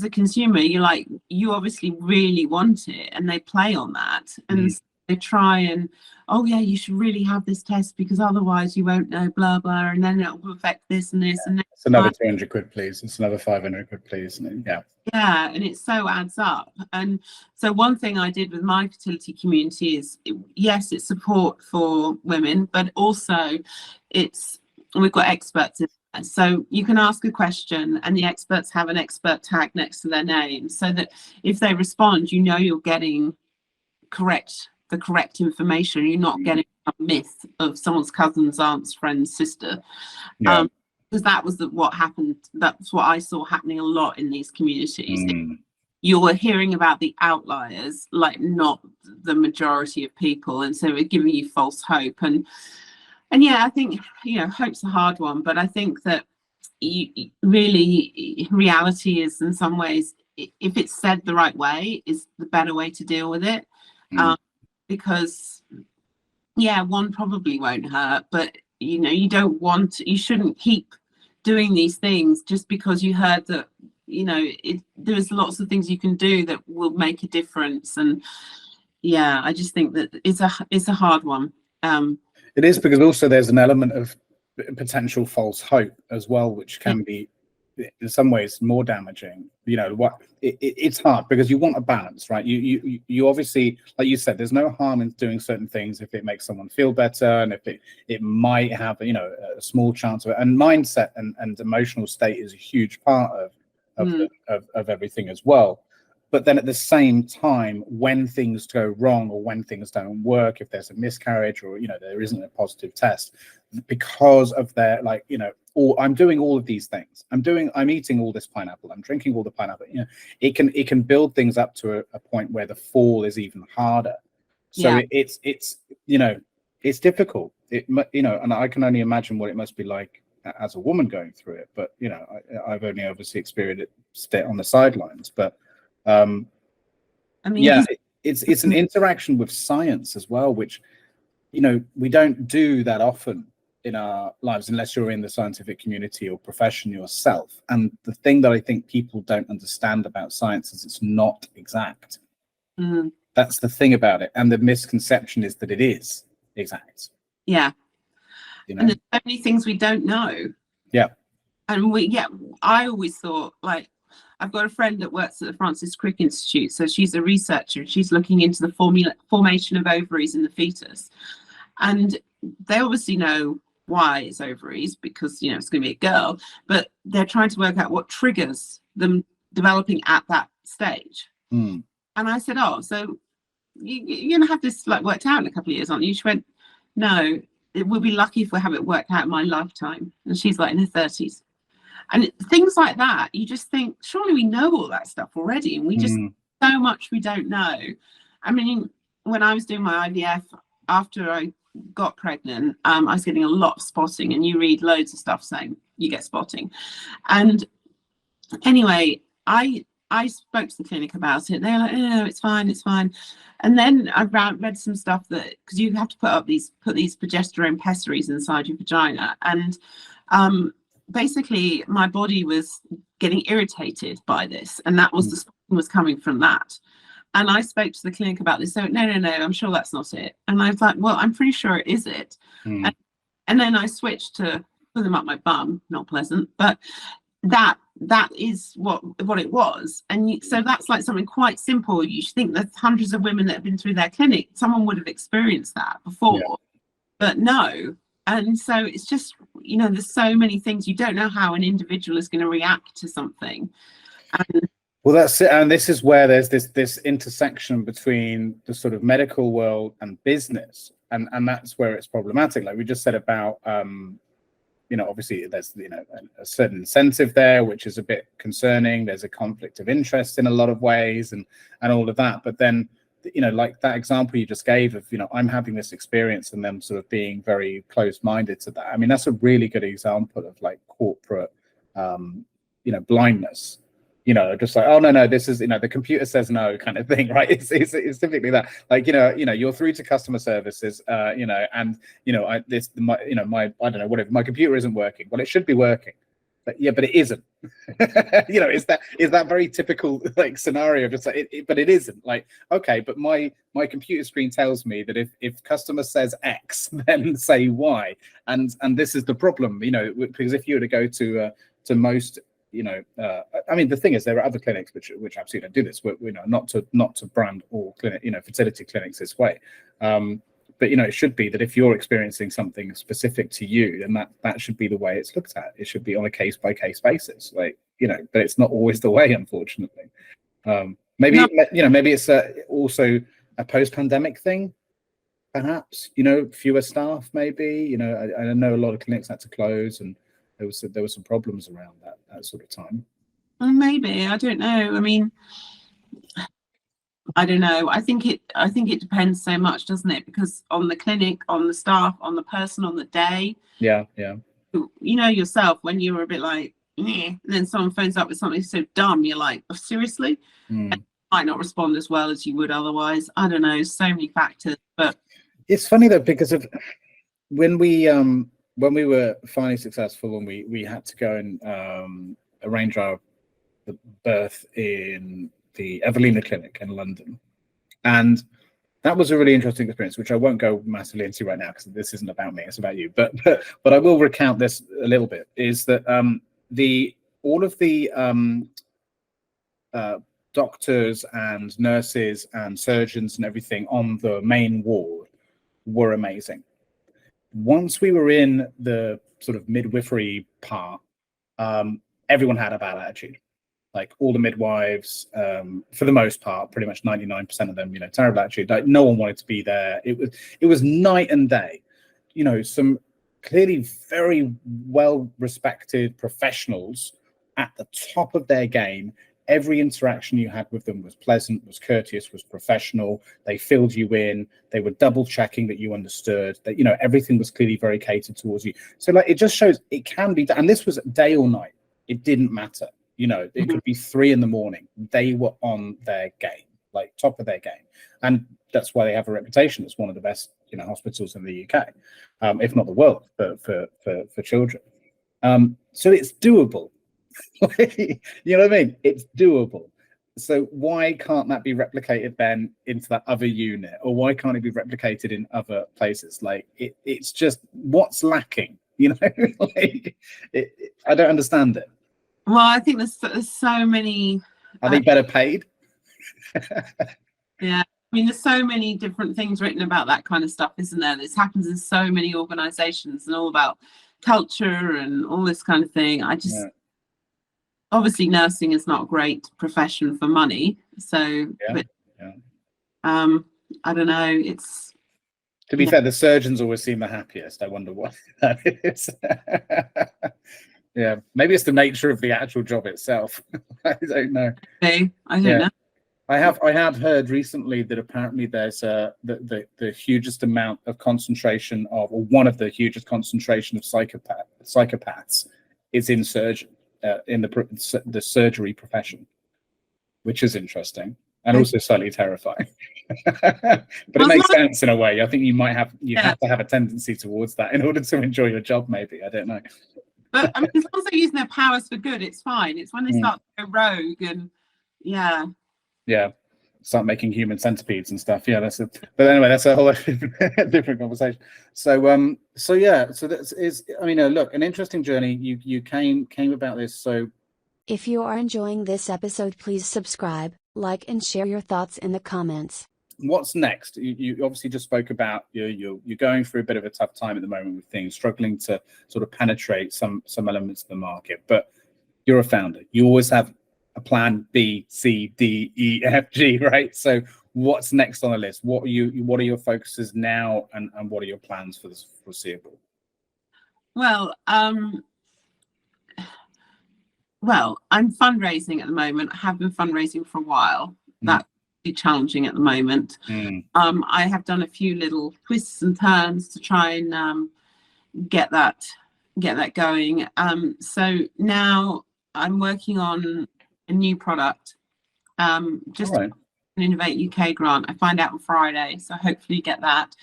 Speaker 2: consumer, you obviously really want it, and they play on that, and they try and, oh yeah, you should really have this test because otherwise you won't know, blah blah, and then it will affect this and this and this.
Speaker 3: It's another 200 quid, please. It's another 500 quid, please.
Speaker 2: Yeah, and it so adds up. And so one thing I did with my fertility community is, yes, it's support for women, but also we've got experts in there. So you can ask a question and the experts have an expert tag next to their name, so that if they respond, you're getting the correct information. You're not getting a myth of someone's cousin's aunt's friend's sister. Because that was what happened. That's what I saw happening a lot in these communities. You were hearing about the outliers, like not the majority of people, and so we're giving you false hope. And yeah, I think hope's a hard one, but I think that really reality is, in some ways, if it's said the right way, is the better way to deal with it. Because one probably won't hurt, but you shouldn't keep doing these things just because you heard that there's lots of things you can do that will make a difference. And I just think that it's a hard one.
Speaker 3: It is, because also there's an element of potential false hope as well, which can be in some ways more damaging. It's hard because you want a balance, right? You obviously, like you said, there's no harm in doing certain things if it makes someone feel better, and if it might have a small chance of it. And mindset and emotional state is a huge part of everything as well. But then at the same time, when things go wrong or when things don't work, if there's a miscarriage or there isn't a positive test, because of their I'm doing all of these things. I'm eating all this pineapple. I'm drinking all the pineapple. It can build things up to a point where the fall is even harder. So it's difficult. And I can only imagine what it must be like as a woman going through it. But I've only obviously experienced it on the sidelines. But it's an interaction with science as well, which we don't do that often in our lives unless you're in the scientific community or profession yourself. And the thing that I think people don't understand about science is it's not exact. That's the thing about it, and the misconception is that it is exact.
Speaker 2: And there's so many things we don't know. And I always thought, like, I've got a friend that works at the Francis Crick Institute. So she's a researcher. She's looking into the formation of ovaries in the fetus. And they obviously know why it's ovaries, because, it's going to be a girl. But they're trying to work out what triggers them developing at that stage. And I said, oh, so you're going to have this worked out in a couple of years, aren't you? She went, no, we'll be lucky if we have it worked out in my lifetime. And she's in her 30s. And things like that, you just think, surely we know all that stuff already. And we just, so much we don't know. I mean, when I was doing my IVF, after I got pregnant, I was getting a lot of spotting, and you read loads of stuff saying you get spotting. And anyway, I I spoke to the clinic about it. They're like, "Oh, it's fine, it's fine." And then I read some stuff that, because you have to put these progesterone pessaries inside your vagina, and basically my body was getting irritated by this, and that was the spotting was coming from that. And I spoke to the clinic about this. So no, I'm sure that's not it. And I was like, well, I'm pretty sure it is it. And then I switched to put them up my bum. Not pleasant, but that is what it was. And so that's like something quite simple. You should think there's hundreds of women that have been through their clinic. Someone would have experienced that before, but no. And so it's just, there's so many things. You don't know how an individual is going to react to something.
Speaker 3: Well, that's it. And this is where there's this intersection between the sort of medical world and business. And that's where it's problematic. Like we just said about, obviously there's, a certain incentive there, which is a bit concerning. There's a conflict of interest in a lot of ways and all of that. But then, like that example you just gave of, I'm having this experience and them sort of being very close-minded to that. I mean, that's a really good example of like corporate, blindness. Just like, oh no, this is, the computer says no kind of thing, right? It's typically that, like, you're through to customer services, I don't know, whatever, my computer isn't working. Well, it should be working, but it isn't. Is that very typical like scenario? Just like, but it isn't. Like, okay, but my computer screen tells me that if customer says X, then say Y, and this is the problem, because if you were to go to most, I mean, the thing is, there are other clinics which absolutely don't do this. Not to brand all clinic, fertility clinics this way, but it should be that if you're experiencing something specific to you, then that should be the way it's looked at. It should be on a case by case basis, like but it's not always the way, unfortunately. Maybe it's also a post-pandemic thing, perhaps. Fewer staff, maybe. I know a lot of clinics had to close and. There were some problems around that sort of time.
Speaker 2: Well, maybe, I don't know. I mean, I don't know. I think it depends so much, doesn't it? Because on the clinic, on the staff, on the person, on the day.
Speaker 3: Yeah.
Speaker 2: Yourself when you were a bit like, and then someone phones up with something so dumb, you're like, oh, seriously? And you might not respond as well as you would otherwise. I don't know. So many factors, but
Speaker 3: it's funny though, because of when we were finally successful and we had to go and arrange our birth in the Evelina Clinic in London. And that was a really interesting experience, which I won't go massively into right now because this isn't about me, it's about you. But I will recount this a little bit, is that all of the doctors and nurses and surgeons and everything on the main ward were amazing. Once we were in the sort of midwifery part, everyone had a bad attitude. Like all the midwives, for the most part, pretty much 99% of them, terrible attitude. Like no one wanted to be there. It was night and day. Some clearly very well-respected professionals at the top of their game. Every interaction you had with them was pleasant, was courteous, was professional. They filled you in. They were double checking that you understood that, everything was clearly very catered towards you. So like, it just shows it can be done. And this was day or night. It didn't matter. It could be 3 a.m. They were on their game, like top of their game. And that's why they have a reputation as one of the best, hospitals in the UK, if not the world for children. So it's doable. You know what I mean? It's doable. So why can't that be replicated then into that other unit, or why can't it be replicated in other places? Like it's just what's lacking, like I don't understand it.
Speaker 2: Well, I think there's so many.
Speaker 3: Are they better paid?
Speaker 2: Yeah, I mean, there's so many different things written about that kind of stuff, isn't there? This happens in so many organizations and all about culture and all this kind of thing. Obviously nursing is not a great profession for money, so I don't know, it's
Speaker 3: to be fair, the surgeons always seem the happiest. I wonder why that is. Yeah, maybe it's the nature of the actual job itself. I don't know.
Speaker 2: I don't know.
Speaker 3: I have heard recently that apparently there's the hugest amount of concentration of, or one of the hugest concentration of psychopaths is in surgery. In the surgery profession. which is interesting and
Speaker 2: Okay.
Speaker 3: also slightly terrifying. But it makes sense in a way. I think you have to have a tendency towards that in order to enjoy your job, maybe. I don't know.
Speaker 2: But I mean, as long as they're using their powers for good, it's fine. It's when they start to go rogue and
Speaker 3: start making human centipedes and stuff. But anyway, that's a whole different conversation. So that is, I mean, look, an interesting journey. You came about this. So
Speaker 1: if you are enjoying this episode, please subscribe, like, and share your thoughts in the comments.
Speaker 3: What's next? You obviously just spoke about you're going through a bit of a tough time at the moment with things, struggling to sort of penetrate some elements of the market. But you're a founder. You always have a plan B, C, D, E, F, G, right? So what's next on the list? What are your focuses now, and what are your plans for the foreseeable?
Speaker 2: Well, I'm fundraising at the moment. I have been fundraising for a while. That's challenging at the moment. I have done a few little twists and turns to try and get that going. So now I'm working on a new product. Just an Innovate UK grant. I find out on Friday, so hopefully get that.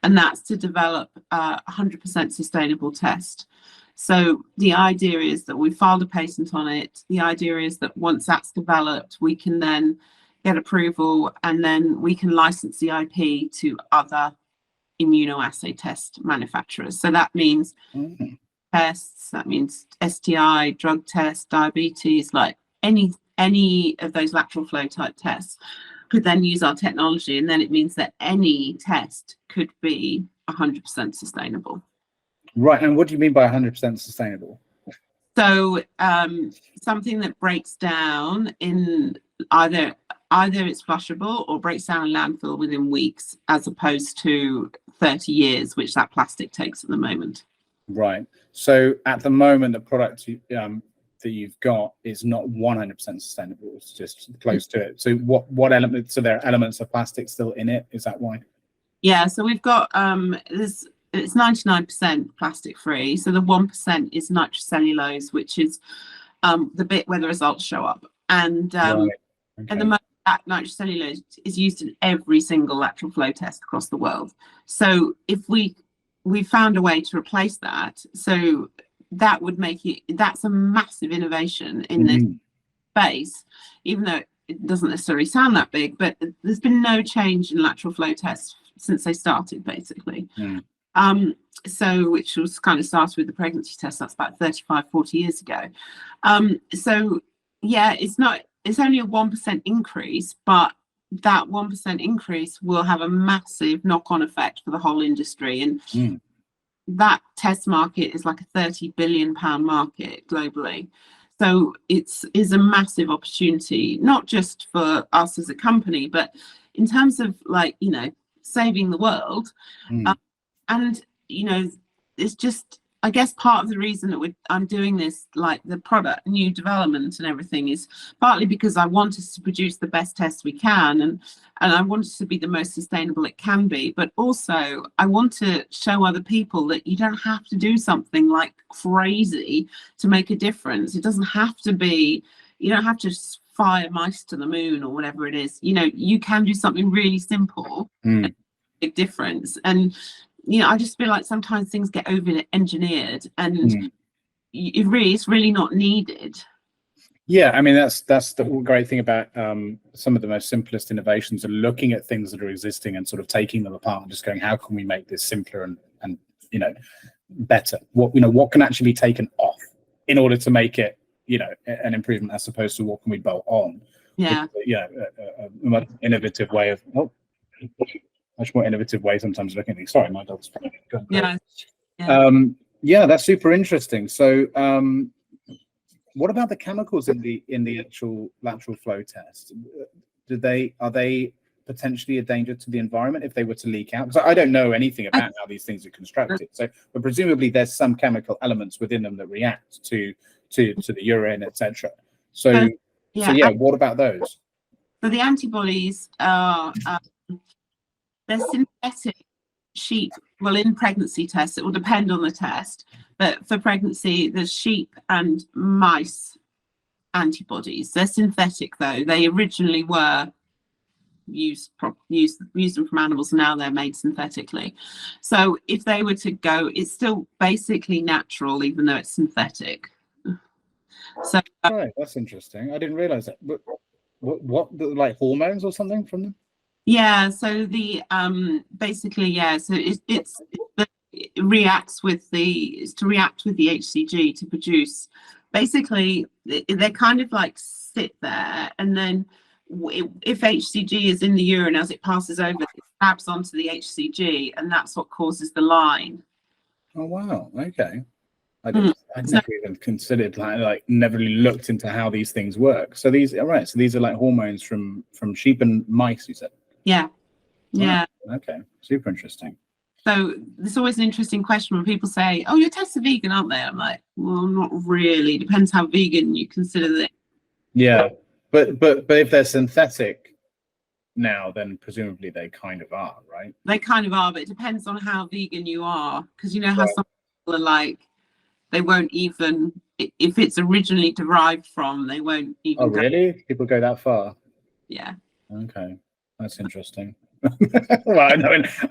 Speaker 2: And that's to develop a 100% sustainable test. So the idea is that we filed a patent on it. The idea is that once that's developed, we can then get approval, and then we can license the IP to other immunoassay test manufacturers. So that means tests, that means STI, drug tests, diabetes, like any of those lateral flow type tests could then use our technology, and then it means that any test could be 100% sustainable.
Speaker 3: Right, and what do you mean by 100% sustainable?
Speaker 2: So something that breaks down in either it's flushable or breaks down in landfill within weeks, as opposed to 30 years, which that plastic takes at the moment.
Speaker 3: Right. So at the moment, the product that you've got is not 100% sustainable. It's just close to it. So what elements? So there are elements of plastic still in it. Is that why?
Speaker 2: Yeah. So we've got it's 99% plastic free. So the 1% is nitrocellulose, which is the bit where the results show up. And at the moment, that nitrocellulose is used in every single lateral flow test across the world. So if we found a way to replace that, so that would make it, that's a massive innovation in this space, even though it doesn't necessarily sound that big, but there's been no change in lateral flow tests since they started, basically. So which was kind of started with the pregnancy test. That's about 35-40 years ago. So yeah, it's only a 1% increase, but that 1% increase will have a massive knock-on effect for the whole industry. And that test market is like a £30 billion market globally. So it is a massive opportunity, not just for us as a company, but in terms of, like, you know, saving the world. And, you know, it's just, I guess part of the reason that I'm doing this, like the product, new development and everything, is partly because I want us to produce the best tests we can, and I want it to be the most sustainable it can be. But also I want to show other people that you don't have to do something like crazy to make a difference. It doesn't have to be, you don't have to fire mice to the moon or whatever it is. You know, you can do something really simple and make a big difference. And you know, I just feel like sometimes things get over-engineered, and it's really not needed.
Speaker 3: Yeah, I mean, that's the great thing about some of the most simplest innovations are looking at things that are existing and sort of taking them apart and just going, how can we make this simpler and you know, better? What can actually be taken off in order to make it, you know, an improvement, as opposed to what can we bolt on?
Speaker 2: Yeah.
Speaker 3: A much innovative way of much more innovative way sometimes looking at things. Sorry, my dog's going. Yeah, that's super interesting. So what about the chemicals in the actual lateral flow test? Are they potentially a danger to the environment if they were to leak out? So I don't know anything about how these things are constructed. So, but presumably there's some chemical elements within them that react to the urine, etc. So what about those?
Speaker 2: So the antibodies are they're synthetic sheep. Well, in pregnancy tests, it will depend on the test, but for pregnancy, there's sheep and mice antibodies. They're synthetic though. They originally were used them from animals, and now they're made synthetically. So if they were to go, it's still basically natural, even though it's synthetic. So
Speaker 3: right, that's interesting. I didn't realize that. What like hormones or something from them?
Speaker 2: Yeah, so the basically, yeah, so it reacts with it's to react with the HCG to produce, basically they kind of like sit there, and then if HCG is in the urine, as it passes over, it grabs onto the HCG, and that's what causes the line.
Speaker 3: Oh wow, okay. I'd never even considered, like never really looked into how these things work. So these are right. So these are like hormones from sheep and mice, you said?
Speaker 2: Yeah. Yeah.
Speaker 3: Wow. Okay. Super interesting.
Speaker 2: So there's always an interesting question when people say, "Oh, your tests are vegan, aren't they?" I'm like, well, not really. Depends how vegan you consider them.
Speaker 3: Yeah, but if they're synthetic now, then presumably they kind of are, right?
Speaker 2: They kind of are, but it depends on how vegan you are, because you know how some people are like, they won't even, if it's originally derived from, they won't even.
Speaker 3: Oh, really? People go that far?
Speaker 2: Yeah.
Speaker 3: Okay, that's interesting. Well,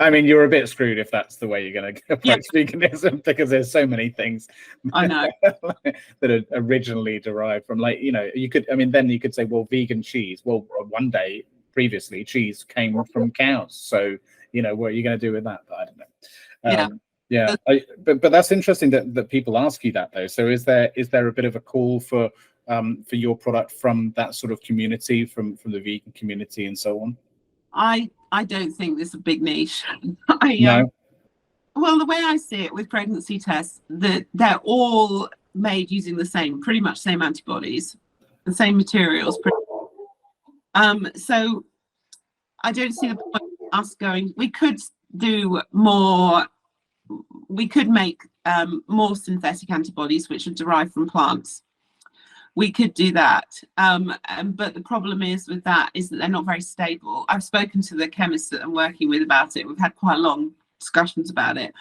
Speaker 3: I mean, you're a bit screwed if that's the way you're going to approach veganism, because there's so many things
Speaker 2: I know
Speaker 3: that are originally derived from, like, you know, you could, I mean, then you could say, well, vegan cheese. Well, one day previously, cheese came from cows. So, you know, what are you going to do with that? But I don't know. Yeah. But that's interesting that people ask you that, though. So is there a bit of a call for your product from that sort of community, from the vegan community and so on?
Speaker 2: I don't think there's a big niche.
Speaker 3: No.
Speaker 2: Well, the way I see it with pregnancy tests, that they're all made using pretty much same antibodies, the same materials. So I don't see the point of us going. We could do more. We could make more synthetic antibodies, which are derived from plants. We could do that, but the problem is with that is that they're not very stable. I've spoken to the chemists that I'm working with about it. We've had quite long discussions about it,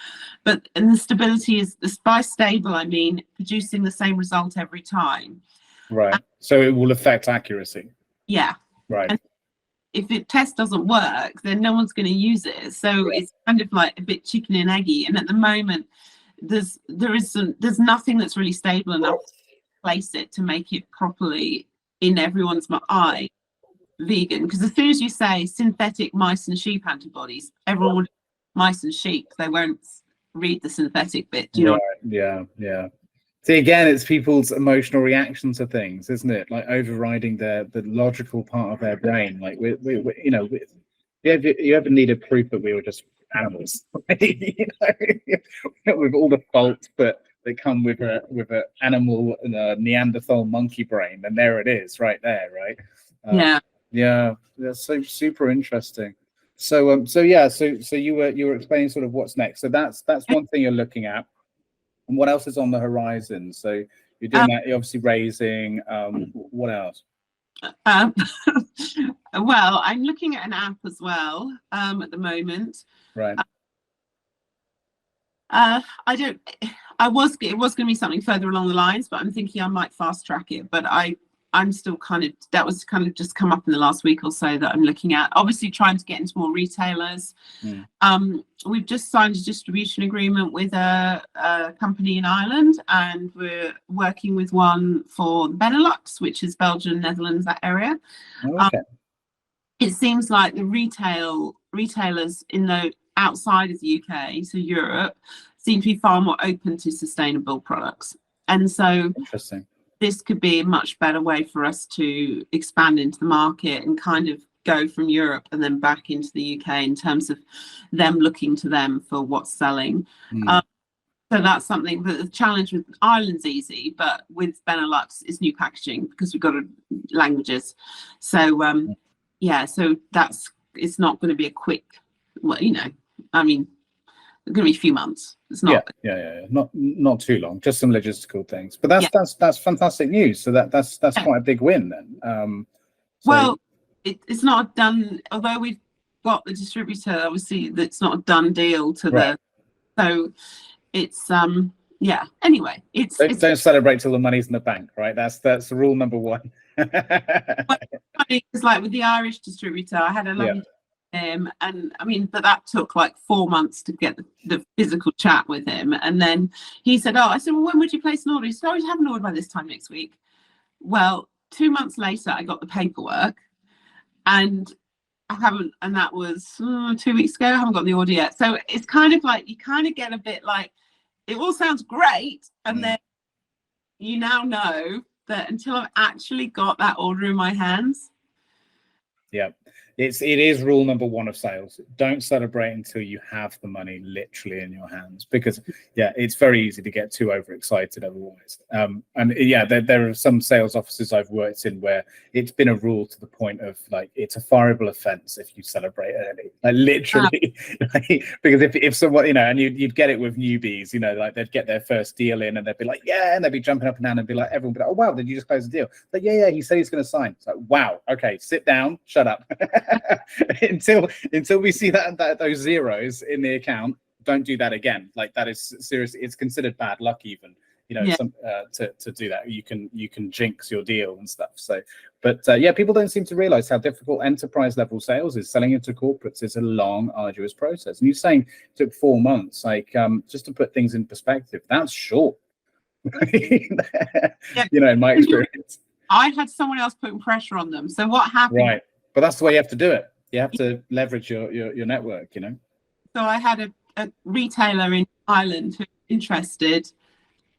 Speaker 2: and the stability is, by stable I mean producing the same result every time.
Speaker 3: Right. So it will affect accuracy.
Speaker 2: Yeah.
Speaker 3: Right.
Speaker 2: And if the test doesn't work, then no one's going to use it. So it's kind of like a bit chicken and eggy. And at the moment, there's nothing that's really stable enough to place it to make it properly in everyone's eye vegan. Because as soon as you say synthetic mice and sheep antibodies, everyone would mice and sheep. They won't read the synthetic bit. Do you know?
Speaker 3: Yeah. See, again, it's people's emotional reaction to things, isn't it? Like overriding the logical part of their brain. Like we you know, you ever needed proof that we were just animals? You know, with all the faults, but they come with a animal and a Neanderthal monkey brain, and there it is, right there, right? Yeah, that's so super interesting. So you were explaining sort of what's next. So that's one thing you're looking at. And what else is on the horizon? So you're doing that. You're obviously raising. What else?
Speaker 2: Well, I'm looking at an app as well at the moment.
Speaker 3: Right.
Speaker 2: It was going to be something further along the lines, but I'm thinking I might fast track it. But I'm still that was kind of just come up in the last week or so that I'm looking at. Obviously trying to get into more retailers. We've just signed a distribution agreement with a company in Ireland, and we're working with one for Benelux, which is Belgium, Netherlands, that area.
Speaker 3: Okay.
Speaker 2: It seems like the retailers in the outside of the UK, so Europe, seem to be far more open to sustainable products. And so
Speaker 3: interesting.
Speaker 2: This could be a much better way for us to expand into the market and kind of go from Europe and then back into the UK in terms of them looking to them for what's selling. So that's something that the challenge with Ireland's easy, but with Benelux is new packaging, because we've got languages. So so it's not going to be a quick, well, you know, I mean, it's going to be a few months. It's not.
Speaker 3: Yeah. Not too long. Just some logistical things. But that's fantastic news. So that's quite a big win then.
Speaker 2: Well, it's not done. Although we've got the distributor, obviously, that's not a done deal to the. So it's yeah. Anyway, it's
Speaker 3: don't celebrate till the money's in the bank, right? That's rule number one.
Speaker 2: It's like with the Irish distributor, I had a lovely and I mean, but that took like 4 months to get the physical chat with him. And then he said, I said, well, when would you place an order? He said, I would have an order by this time next week. Well, 2 months later, I got the paperwork, and I haven't, and that was 2 weeks ago. I haven't got the order yet. So it's kind of like, you kind of get a bit like, it all sounds great. And then you now know that until I've actually got that order in my hands.
Speaker 3: Yeah, it is rule number one of sales. Don't celebrate until you have the money literally in your hands, because it's very easy to get too overexcited otherwise. And there are some sales offices I've worked in where it's been a rule to the point of like, it's a fireable offense if you celebrate early, like literally. Because if someone, and you'd get it with newbies, like they'd get their first deal in and they'd be like, yeah, and they'd be jumping up and down and be like, everyone would be like, oh wow, did you just close the deal? Like, yeah, he said he's going to sign. It's like, wow, okay, sit down, shut up. until we see that those zeros in the account, don't do that again. Like, that is seriously, it's considered bad luck even, to do that. You can jinx your deal and stuff. So, but people don't seem to realize how difficult enterprise level sales is. Selling into corporates is a long, arduous process. And you're saying it took 4 months, like, just to put things in perspective, that's short. In my experience.
Speaker 2: I had someone else putting pressure on them. So what happened? Right.
Speaker 3: But that's the way you have to do it. You have to leverage your network, So
Speaker 2: I had a retailer in Ireland who was interested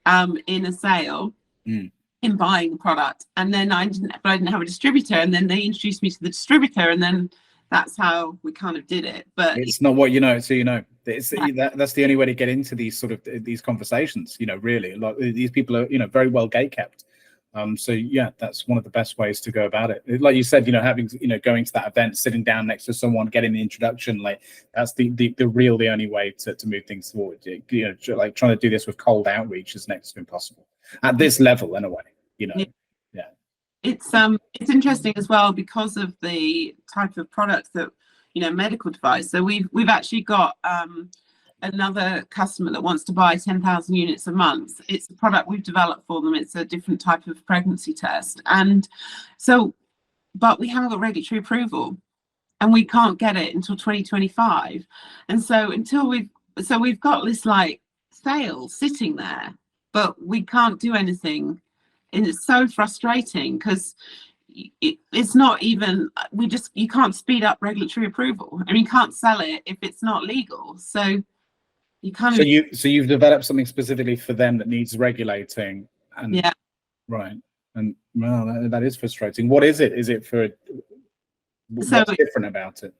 Speaker 2: in a sale, in buying the product. And then I didn't have a distributor. And then they introduced me to the distributor. And then that's how we kind of did it. But
Speaker 3: it's not what you know, it's who you know. That's the only way to get into these sort of these conversations, really. A lot, these people are, very well gate kept. So that's one of the best ways to go about it. Like you said, having, going to that event, sitting down next to someone, getting the introduction, like that's the only way to move things forward. Like trying to do this with cold outreach is next to impossible at this level anyway, Yeah.
Speaker 2: It's interesting as well because of the type of products that, medical device. So we've actually got, another customer that wants to buy 10,000 units a month. It's a product we've developed for them. It's a different type of pregnancy test. And so, but we haven't got regulatory approval and we can't get it until 2025. And so we've got this like sale sitting there, but we can't do anything. And it's so frustrating because it's not even, you can't speed up regulatory approval and you can't sell it if it's not legal. So you've developed something specifically for them that needs regulating, and right, and well, that is frustrating. What is it? Is it for? What's different about it?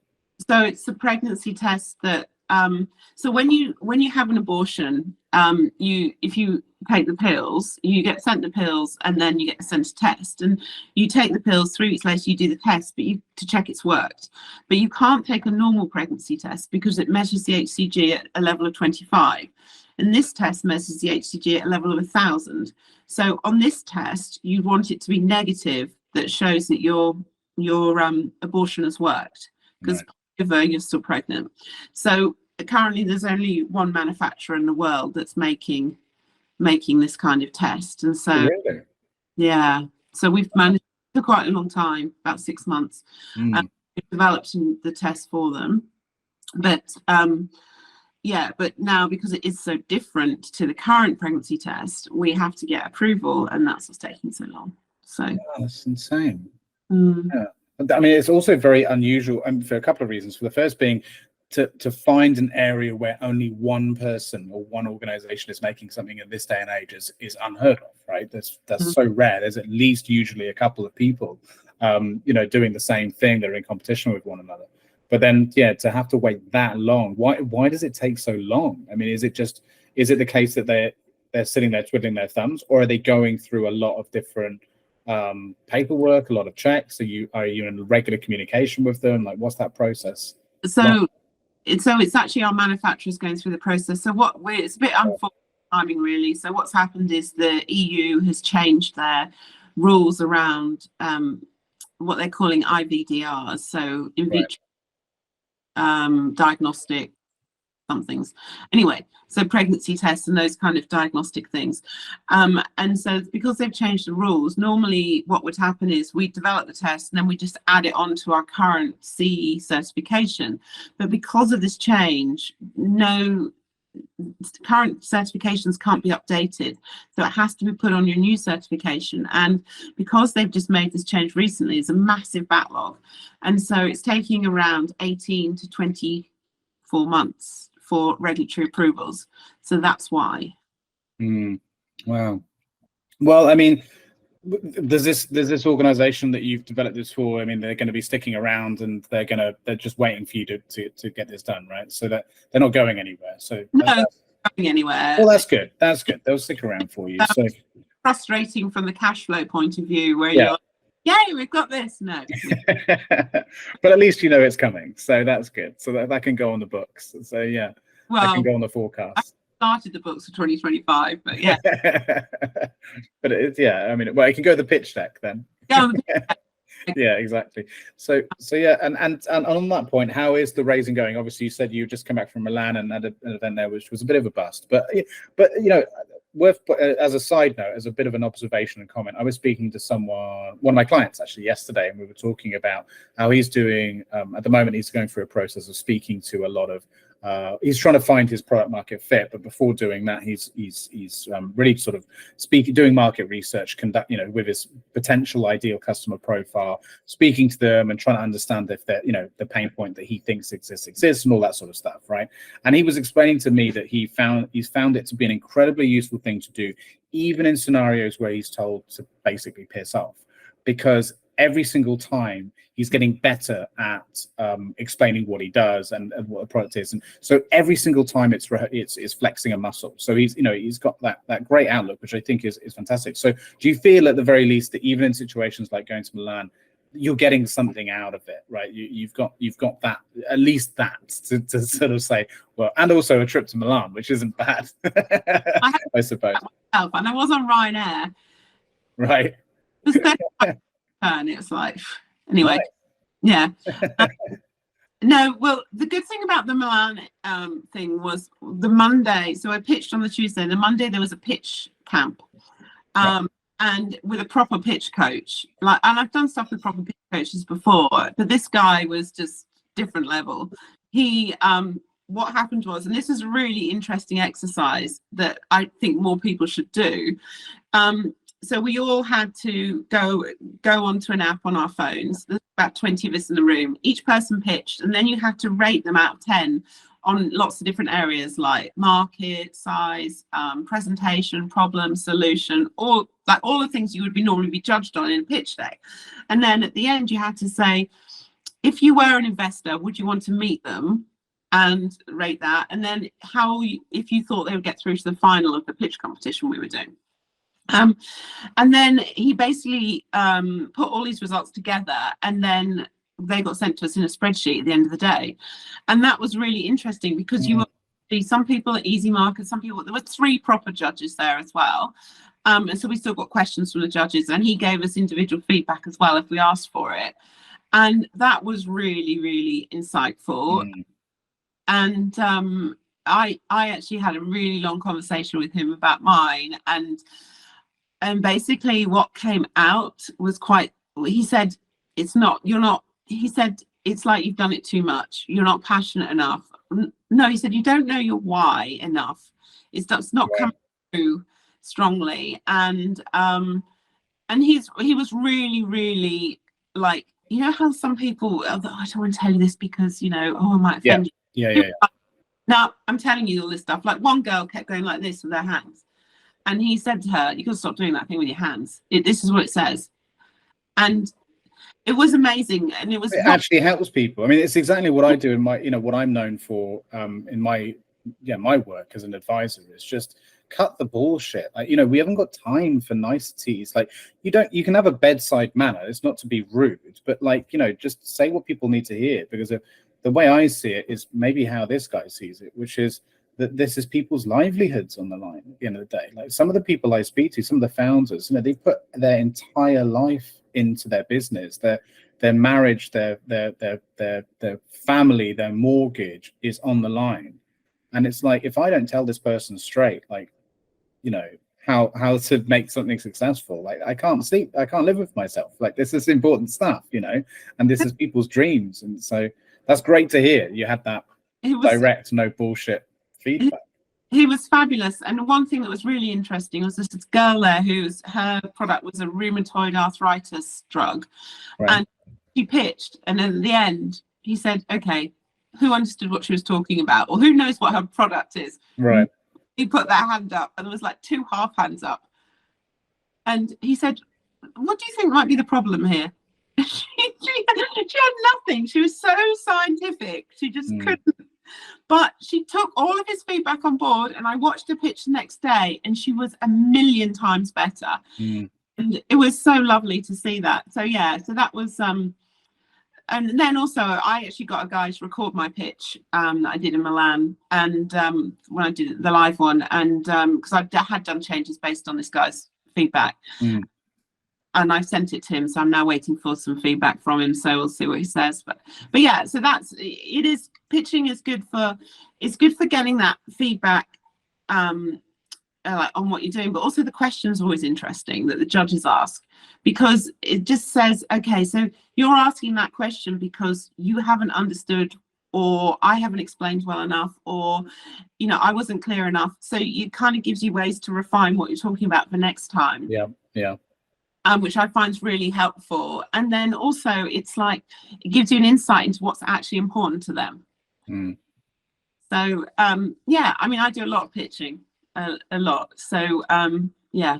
Speaker 2: So it's a pregnancy test that. So when you have an abortion, if you take the pills, you get sent the pills, and then you get sent a test, and you take the pills. 3 weeks later, you do the test, but to check it's worked. But you can't take a normal pregnancy test because it measures the HCG at a level of 25, and this test measures the HCG at a level of 1,000. So on this test, you want it to be negative, that shows that your abortion has worked, because you're still pregnant. So currently there's only one manufacturer in the world that's making this kind of test. And so so we've managed for quite a long time, about 6 months. We've developed the test for them, but but now because it is so different to the current pregnancy test, we have to get approval, and that's what's taking so long. So
Speaker 3: that's insane. I mean, it's also very unusual, for a couple of reasons. For the first being to find an area where only one person or one organization is making something in this day and age is unheard of, right? That's so rare. There's at least usually a couple of people, doing the same thing. They're in competition with one another. But then, to have to wait that long, why does it take so long? I mean, is it the case that they're sitting there twiddling their thumbs, or are they going through a lot of different paperwork, a lot of checks? Are you in regular communication with them? Like, what's that process?
Speaker 2: So it's actually our manufacturers going through the process. So it's a bit unfortunate timing, really. So what's happened is the EU has changed their rules around what they're calling IVDRs, so in vitro diagnostic somethings. Anyway, so pregnancy tests and those kind of diagnostic things. And so because they've changed the rules, normally what would happen is we develop the test and then we just add it on to our current CE certification. But because of this change, no current certifications can't be updated, so it has to be put on your new certification. And because they've just made this change recently, it's a massive backlog, and so it's taking around 18 to 24 months for regulatory approvals. So that's why.
Speaker 3: Wow. Well, I mean, there's this organization that you've developed this for. I mean, they're going to be sticking around, and they're just waiting for you to get this done, right? So that they're not going anywhere. So
Speaker 2: no, going anywhere.
Speaker 3: Well, that's good. That's good. They'll stick around for you. So
Speaker 2: frustrating from the cash flow point of view, where you're, yay, we've got this. No.
Speaker 3: But at least you know it's coming, so that's good. So that can go on the books. So yeah,
Speaker 2: well,
Speaker 3: that can go on the forecast.
Speaker 2: Started the books for 2025, but yeah.
Speaker 3: But it's, I mean, well, it can go the pitch deck then. Yeah, exactly. So yeah, and on that point, how is the raising going? Obviously, you said you just come back from Milan and had an event there, which was a bit of a bust. But you know, as a side note, as a bit of an observation and comment, I was speaking to one of my clients actually yesterday, and we were talking about how he's doing. At the moment, he's going through a process of speaking to a lot of. He's trying to find his product market fit, but before doing that, he's really sort of doing market research, with his potential ideal customer profile, speaking to them and trying to understand if they're, the pain point that he thinks exists and all that sort of stuff, right? And he was explaining to me that he's found it to be an incredibly useful thing to do, even in scenarios where he's told to basically piss off, because every single time he's getting better at explaining what he does and what the product is, and so every single time it's flexing a muscle. So he's got that great outlook, which I think is fantastic. So do you feel at the very least that even in situations like going to Milan, you're getting something out of it, right? You've got that, at least that to sort of say, well, and also a trip to Milan, which isn't bad, I suppose.
Speaker 2: And I was on Ryanair,
Speaker 3: right?
Speaker 2: And it's like, anyway, yeah. No, well, the good thing about the Milan thing was the Monday. So I pitched on the Tuesday. The Monday there was a pitch camp, and with a proper pitch coach. And I've done stuff with proper pitch coaches before, but this guy was just different level. He, what happened was, and this is a really interesting exercise that I think more people should do. So we all had to go onto an app on our phones. There's about 20 of us in the room. Each person pitched, and then you had to rate them out of 10 on lots of different areas like market, size, presentation, problem, solution, all the things you would normally be judged on in a pitch deck. And then at the end, you had to say, if you were an investor, would you want to meet them and rate that? And then if you thought they would get through to the final of the pitch competition we were doing. And then he basically put all these results together, and then they got sent to us in a spreadsheet at the end of the day. And that was really interesting because you will see some people at easy market, some people, there were 3 proper judges there as well. And so we still got questions from the judges, and he gave us individual feedback as well if we asked for it. And that was really, really insightful. And I actually had a really long conversation with him about mine, and basically what came out was he said, he said, it's like you've done it too much. You're not passionate enough. No, he said, you don't know your why enough. It's not coming through strongly. And he was really, really like, how some people, I don't want to tell you this because, I might offend you.
Speaker 3: Yeah.
Speaker 2: Now, I'm telling you all this stuff. Like one girl kept going like this with her hands. And he said to her, you got to stop doing that thing with your hands. This is what it says. And it was amazing. And it
Speaker 3: actually helps people. I mean, it's exactly what I do in my, what I'm known for in my work as an advisor is just cut the bullshit. Like, we haven't got time for niceties. Like you can have a bedside manner. It's not to be rude, but like, just say what people need to hear, because the way I see it is maybe how this guy sees it, which is that this is people's livelihoods on the line at the end of the day. Like some of the people I speak to, some of the founders, they've put their entire life into their business, their marriage, their family, their mortgage is on the line. And it's like, if I don't tell this person straight, like, you know, how to make something successful, like I can't sleep, I can't live with myself. Like, this is important stuff, you know, and this is people's dreams. And so that's great to hear. You had that direct, no bullshit feedback.
Speaker 2: He was fabulous. And one thing that was really interesting was this girl there her product was a rheumatoid arthritis drug. Right. And she pitched, and then at the end he said, okay, who understood what she was talking about, or who knows what her product is?
Speaker 3: Right.
Speaker 2: He put that hand up, and there was like 2 half hands up. And he said, what do you think might be the problem here? she had nothing. She was so scientific. She just couldn't. But she took all of his feedback on board, and I watched her pitch the next day, and she was a million times better. And it was so lovely to see that. So yeah, so that was and then also I actually got a guy to record my pitch that I did in Milan, and when I did the live one, and because I had done changes based on this guy's feedback. And I sent it to him, so I'm now waiting for some feedback from him. So we'll see what he says. But yeah, so pitching is good for getting that feedback like on what you're doing. But also the questions are always interesting that the judges ask, because it just says, okay, so you're asking that question because you haven't understood, or I haven't explained well enough, or you know, I wasn't clear enough. So it kind of gives you ways to refine what you're talking about for next time.
Speaker 3: Yeah.
Speaker 2: Which I find is really helpful. And then also it's like, it gives you an insight into what's actually important to them. So, yeah, I mean, I do a lot of pitching, a lot. So, yeah.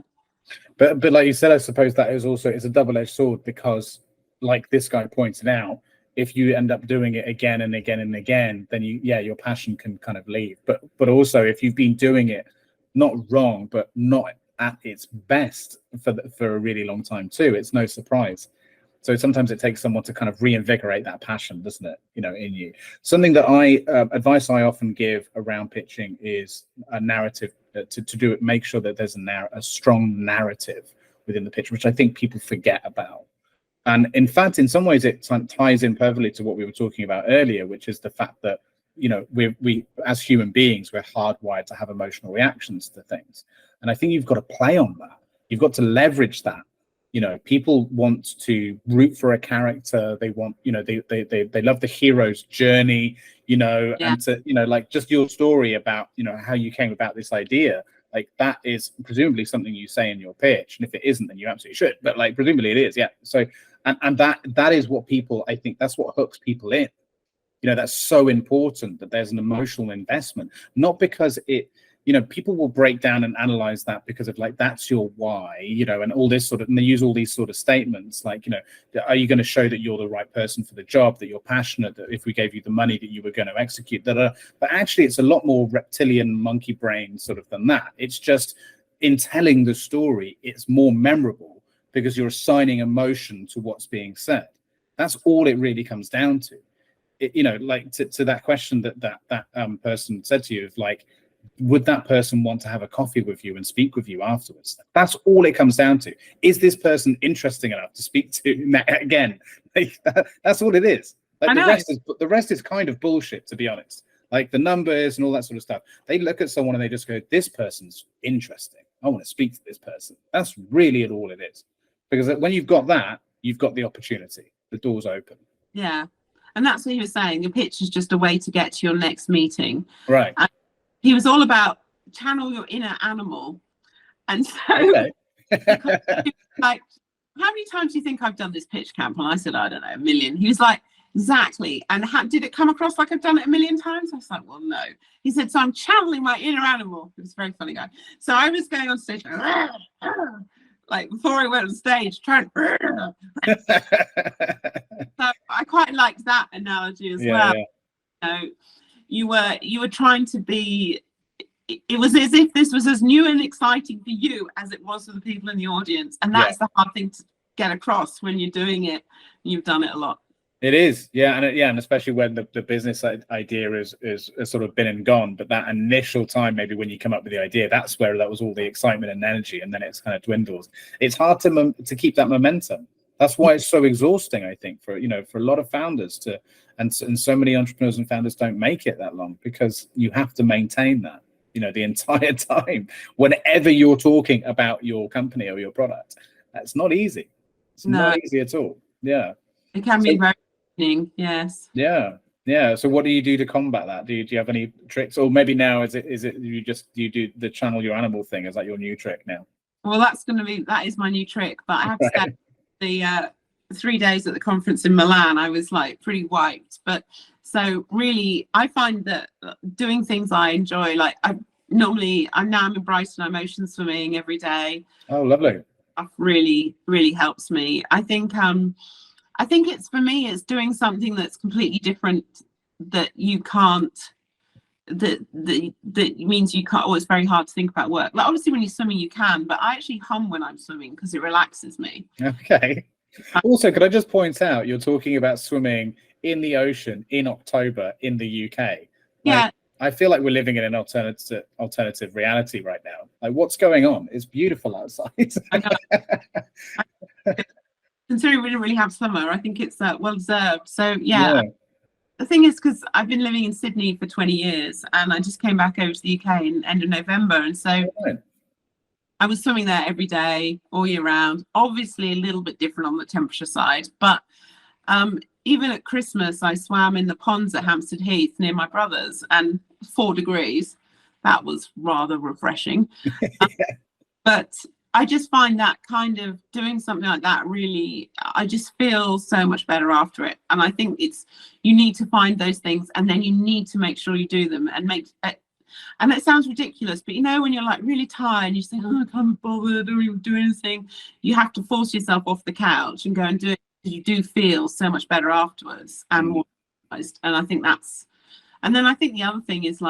Speaker 2: But
Speaker 3: like you said, I suppose that is also, it's a double-edged sword, because like this guy pointed out, if you end up doing it again and again and again, then your passion can kind of leave. But also if you've been doing it, not wrong, but not at its best for a really long time too, it's no surprise. So sometimes it takes someone to kind of reinvigorate that passion, doesn't it, you know, in you. Something that advice I often give around pitching is a narrative, to do it, make sure that there's a strong narrative within the pitch, which I think people forget about. And in fact, in some ways it ties in perfectly to what we were talking about earlier, which is the fact that, you know, we as human beings, we're hardwired to have emotional reactions to things. And I think you've got to play on that. You've got to leverage that. You know, people want to root for a character. They want, you know, they love the hero's journey, you know, and to, you know, like just your story about, you know, how you came about this idea, like that is presumably something you say in your pitch. And if it isn't, then you absolutely should. But like, presumably it is. Yeah. So, and that is what people, I think that's what hooks people in. You know, that's so important, that there's an emotional investment, not because it, you know, people will break down and analyze that because of like, that's your why, you know, and all this sort of, and they use all these sort of statements like, you know, are you going to show that you're the right person for the job, that you're passionate, that if we gave you the money that you were going to execute that. But actually it's a lot more reptilian monkey brain sort of than that. It's just in telling the story, it's more memorable because you're assigning emotion to what's being said. That's all it really comes down to. It, you know, like to that question that person said to you, of like, would that person want to have a coffee with you and speak with you afterwards? That's all it comes down to. Is this person interesting enough to speak to again? Like, that's all it is. Like the rest is kind of bullshit, to be honest. Like the numbers and all that sort of stuff. They look at someone and they just go, this person's interesting. I want to speak to this person. That's really all it is. Because when you've got that, you've got the opportunity. The door's open.
Speaker 2: Yeah. And that's what he was saying. A pitch is just a way to get to your next meeting.
Speaker 3: Right.
Speaker 2: And he was all about channel your inner animal. And so,
Speaker 3: okay.
Speaker 2: like, how many times do you think I've done this pitch camp? And I said, I don't know, 1 million. He was like, exactly. And did it come across like I've done it 1 million times? I was like, well, no. He said, so I'm channeling my inner animal. He was a very funny guy. So I was going on stage, like before I went on stage, trying to. So I quite liked that analogy as well. Yeah. You know, you were trying to be. It was as if this was as new and exciting for you as it was for the people in the audience, and that's the hard thing to get across when you're doing it. You've done it a lot.
Speaker 3: It is, and especially when the business idea is sort of been and gone, but that initial time, maybe when you come up with the idea, that's where that was all the excitement and energy, and then it's kind of dwindles. It's hard to keep that momentum. That's why it's so exhausting, I think, for a lot of founders and so many entrepreneurs and founders don't make it that long, because you have to maintain that, the entire time whenever you're talking about your company or your product. That's not easy. It's not easy at all. Yeah.
Speaker 2: It can be very challenging, yes.
Speaker 3: Yeah. So what do you do to combat that? Do you have any tricks? Or maybe now is it you do the channel your animal thing? Is that your new trick now?
Speaker 2: Well, that is my new trick. But I have to say, the 3 days at the conference in Milan, I was like pretty wiped. But so really, I find that doing things I enjoy, like I'm now in Brighton, I'm ocean swimming every day.
Speaker 3: Oh, lovely.
Speaker 2: Really, really helps me. I think it's, for me, it's doing something that's completely different, that you can't, that means you can't, it's very hard to think about work. Like, obviously when you're swimming you can, but I actually hum when I'm swimming because it relaxes me.
Speaker 3: Okay. Also, could I just point out, you're talking about swimming in the ocean in October in the UK.
Speaker 2: Yeah.
Speaker 3: I feel like we're living in an alternative reality right now. Like, what's going on? It's beautiful outside.
Speaker 2: I know. Considering we didn't really have summer, I think it's well deserved. So yeah. The thing is, because I've been living in Sydney for 20 years and I just came back over to the UK in end of November, and so I was swimming there every day all year round. Obviously a little bit different on the temperature side, but even at Christmas I swam in the ponds at Hampstead Heath near my brother's, and 4 degrees. That was rather refreshing. But I just find that kind of doing something like that, really, I just feel so much better after it. And I think you need to find those things, and then you need to make sure you do them and and it sounds ridiculous, but when you're like really tired and you say, oh, I can't bother, I don't even do anything, you have to force yourself off the couch and go and do it. You do feel so much better afterwards and more organized. And I think I think the other thing is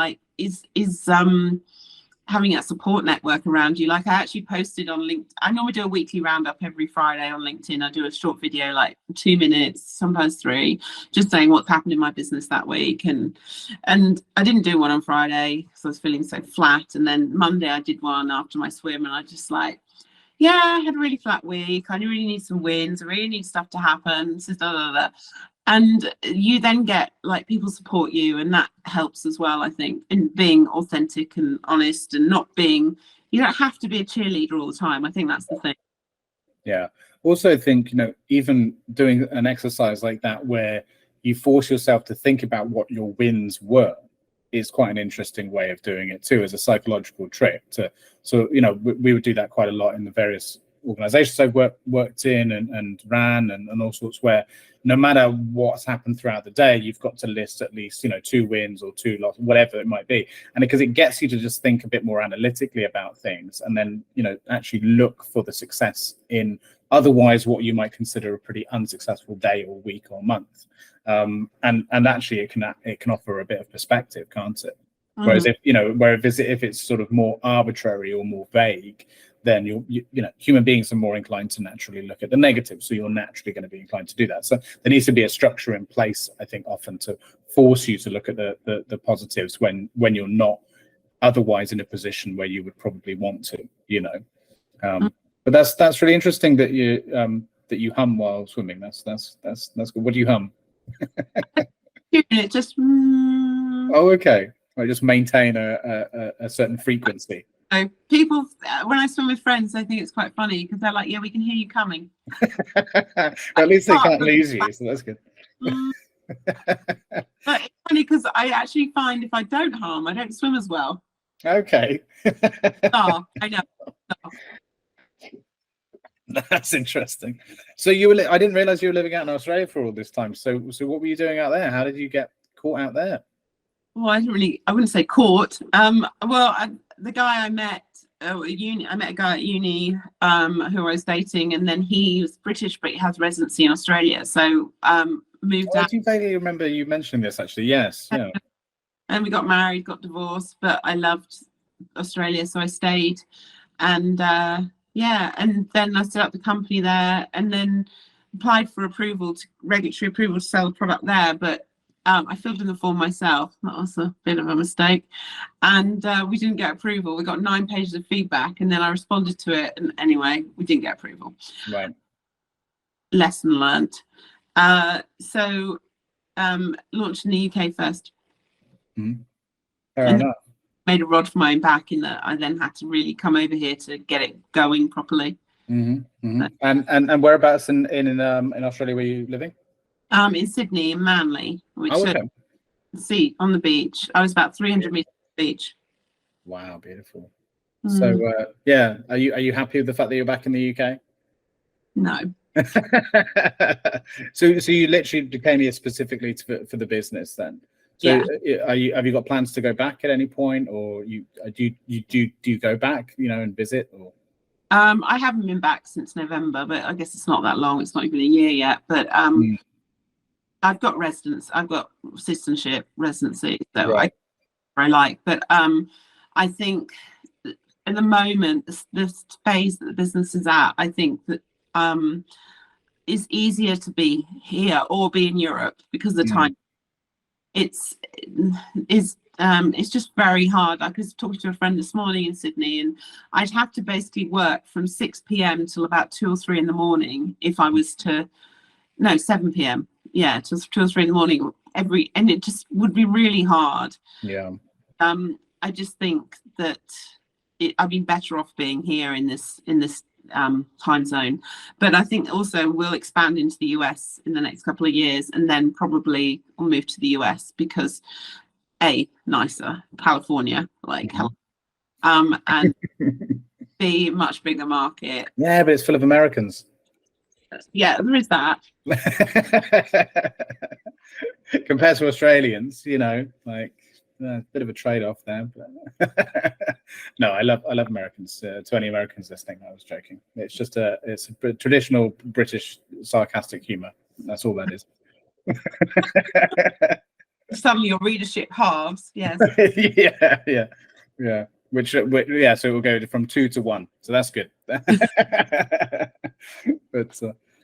Speaker 2: having a support network around you. Like, I actually posted on LinkedIn. I normally do a weekly roundup every Friday on LinkedIn. I do a short video, like 2 minutes, sometimes 3, just saying what's happened in my business that week. And I didn't do one on Friday because I was feeling so flat. And then Monday I did one after my swim, and I just I had a really flat week. I really need some wins. I really need stuff to happen. So And you then get people support you, and that helps as well, I think, in being authentic and honest, and you don't have to be a cheerleader all the time. I think that's the thing.
Speaker 3: Yeah. Also, I think, even doing an exercise like that where you force yourself to think about what your wins were is quite an interesting way of doing it too, as a psychological trick. We would do that quite a lot in the various organizations I've worked in and ran and all sorts, where no matter what's happened throughout the day, you've got to list at least 2 wins or 2 losses, whatever it might be, and because it gets you to just think a bit more analytically about things, and then actually look for the success in otherwise what you might consider a pretty unsuccessful day or week or month, and actually it can offer a bit of perspective, can't it? Whereas if it's sort of more arbitrary or more vague, then human beings are more inclined to naturally look at the negative, so you're naturally going to be inclined to do that. So there needs to be a structure in place, I think, often to force you to look at the positives when you're not otherwise in a position where you would probably want to, but that's really interesting that you hum while swimming. That's good. What do you hum?
Speaker 2: It just
Speaker 3: Oh, okay. I just maintain a certain frequency.
Speaker 2: So people, when I swim with friends, they think it's quite funny because they're like, yeah, we can hear you coming.
Speaker 3: At least they can't lose you, so that's good.
Speaker 2: But it's funny because I actually find if I don't hum, I don't swim as well.
Speaker 3: Okay.
Speaker 2: I know.
Speaker 3: That's interesting. So I didn't realize you were living out in Australia for all this time. So what were you doing out there? How did you get caught out there?
Speaker 2: Well, I wouldn't say caught. The guy I met at uni, I met a guy at uni who I was dating, and then he was British, but he has residency in Australia. So moved out.
Speaker 3: I do vaguely remember you mentioning this, actually. Yes. Yeah.
Speaker 2: And we got married, got divorced, but I loved Australia, so I stayed. And and then I set up the company there, and then applied for regulatory approval to sell the product there, but I filled in the form myself. That was a bit of a mistake. And we didn't get approval. We got 9 pages of feedback, and then I responded to it. And anyway, we didn't get approval.
Speaker 3: Right.
Speaker 2: lesson learnt. So launched in the UK first.
Speaker 3: Fair enough.
Speaker 2: Made a rod for my own back in that I then had to really come over here to get it going properly.
Speaker 3: And whereabouts in Australia were you living?
Speaker 2: In Sydney, in Manly, which see on the beach. I was about 300 meters from the beach.
Speaker 3: Wow, beautiful. So yeah, are you happy with the fact that you're back in the UK?
Speaker 2: No.
Speaker 3: So you literally came here specifically for the business then? So have you got plans to go back at any point, or do you go back, and visit? Or
Speaker 2: I haven't been back since November, but I guess it's not that long. It's not even a year yet. But I've got residence. I've got citizenship, residency. So
Speaker 3: right.
Speaker 2: I like. But I think at the moment, the phase that the business is at, I think that it's easier to be here or be in Europe because of the time. It's just very hard. I was talking to a friend this morning in Sydney, and I'd have to basically work from 6 p.m. till about 2 or 3 in the morning if I was to, 7 p.m. Yeah, till 2 or 3 in the morning and it just would be really hard.
Speaker 3: Yeah.
Speaker 2: I just think that I'd be better off being here in this time zone. But I think also we'll expand into the US in the next couple of years, and then probably we'll move to the US because nicer California, and B, much bigger market.
Speaker 3: Yeah, but it's full of Americans.
Speaker 2: Yeah, there is that.
Speaker 3: Compared to Australians, a bit of a trade-off there. But no, I love Americans. To any Americans listening, I was joking. It's just it's a traditional British sarcastic humor. That's all that is.
Speaker 2: Suddenly your readership halves. Yes.
Speaker 3: yeah. Which so it will go from 2 to 1. So that's good. But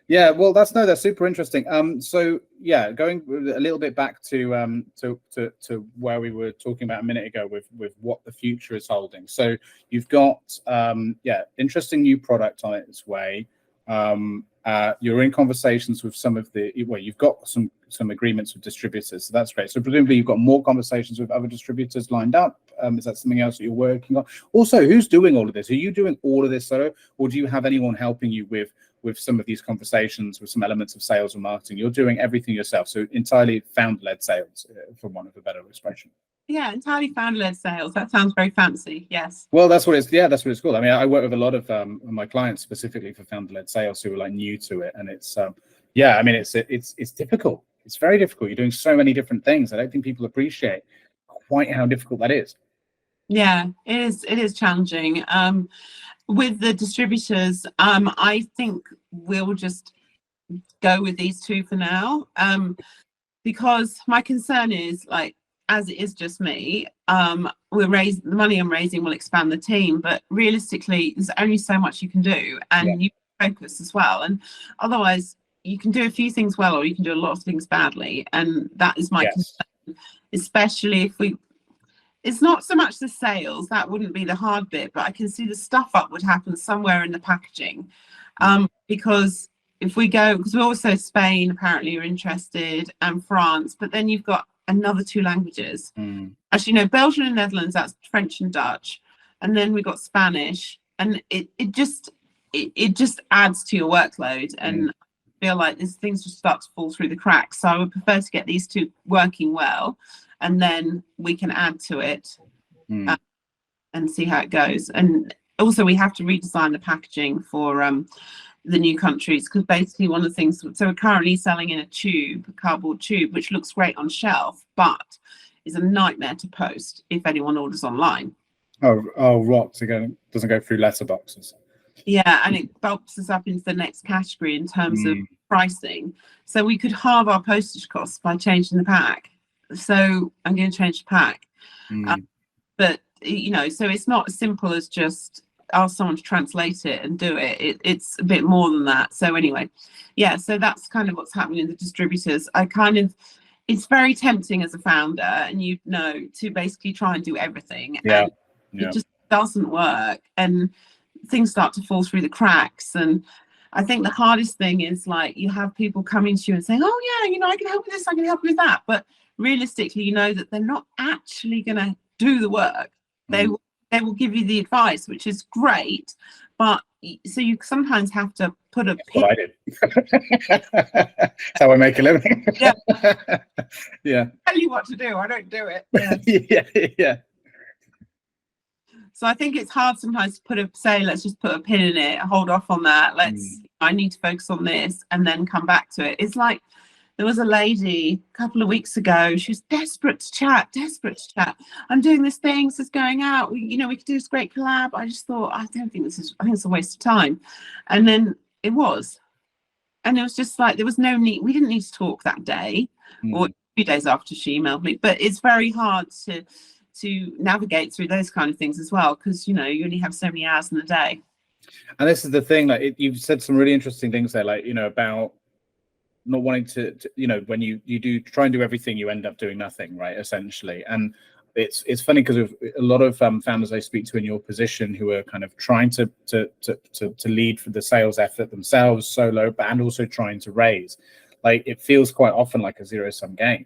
Speaker 3: yeah, well, that's super interesting. So yeah, going a little bit back to where we were talking about a minute ago with what the future is holding. So you've got interesting new product on its way. You're in conversations with some of you've got some agreements with distributors, so that's great. So presumably you've got more conversations with other distributors lined up. Is that something else that you're working on? Also, who's doing all of this? Are you doing all of this solo, or do you have anyone helping you with some of these conversations, with some elements of sales and marketing? You're doing everything yourself, so entirely founder-led sales, for want of a better expression.
Speaker 2: Yeah, entirely founder-led sales. That sounds very fancy. Yes.
Speaker 3: Well, that's what it's called. I mean, I work with a lot of my clients specifically for founder-led sales who are new to it, and it's it's difficult. It's very difficult. You're doing so many different things. I don't think people appreciate quite how difficult that is.
Speaker 2: Yeah, it is. It is challenging. With the distributors, I think we'll just go with these two for now, because my concern is, as it is just me, the money I'm raising will expand the team, but realistically, there's only so much you can do, and you focus as well. And otherwise, you can do a few things well, or you can do a lot of things badly, and that is my concern. Especially if it's not so much the sales, that wouldn't be the hard bit, but I can see the stuff up would happen somewhere in the packaging. Because if we go, because we're also Spain, apparently are interested, and France, but then you've got another 2 languages. Actually, no, Belgian and Netherlands, that's French and Dutch. And then we've got Spanish, and it just adds to your workload. And I feel like these things just start to fall through the cracks. So I would prefer to get these 2 working well, and then we can add to it and see how it goes. And also we have to redesign the packaging for the new countries, because basically one of the things, so we're currently selling in a cardboard tube, which looks great on shelf, but is a nightmare to post if anyone orders online.
Speaker 3: Oh, rocks again. Doesn't go through letterboxes.
Speaker 2: Yeah, and it bumps us up into the next category in terms of pricing. So we could halve our postage costs by changing the pack. So I'm going to change the pack. But, so it's not as simple as just ask someone to translate it and do it. It's a bit more than that. So anyway, so that's kind of what's happening in the distributors. It's very tempting as a founder, and to basically try and do everything. And it just doesn't work, and things start to fall through the cracks. And I think the hardest thing is like you have people coming to you and saying, oh yeah, I can help with this, I can help with that, but realistically, that they're not actually going to do the work. They will give you the advice, which is great, but so you sometimes have to put a pin.
Speaker 3: What I did. That's how I make a living.
Speaker 2: Yeah.
Speaker 3: Yeah.
Speaker 2: Tell you what to do, I don't do it.
Speaker 3: Yeah.
Speaker 2: So I think it's hard sometimes to let's just put a pin in it, hold off on that. I need to focus on this and then come back to it. It's like there was a lady a couple of weeks ago. She was desperate to chat. I'm doing this thing, this is going out. We could do this great collab. I just thought, I think it's a waste of time. And then it was. And it was just like, there was no need. We didn't need to talk that day or a few days after she emailed me. But it's very hard to navigate through those kind of things as well, because you only have so many hours in the day.
Speaker 3: And this is the thing, like you've said some really interesting things there, like about not wanting to when you do try and do everything, you end up doing nothing, right, essentially. And it's funny because of a lot of founders I speak to in your position who are kind of trying to lead for the sales effort themselves solo, and also trying to raise, like it feels quite often like a zero-sum game,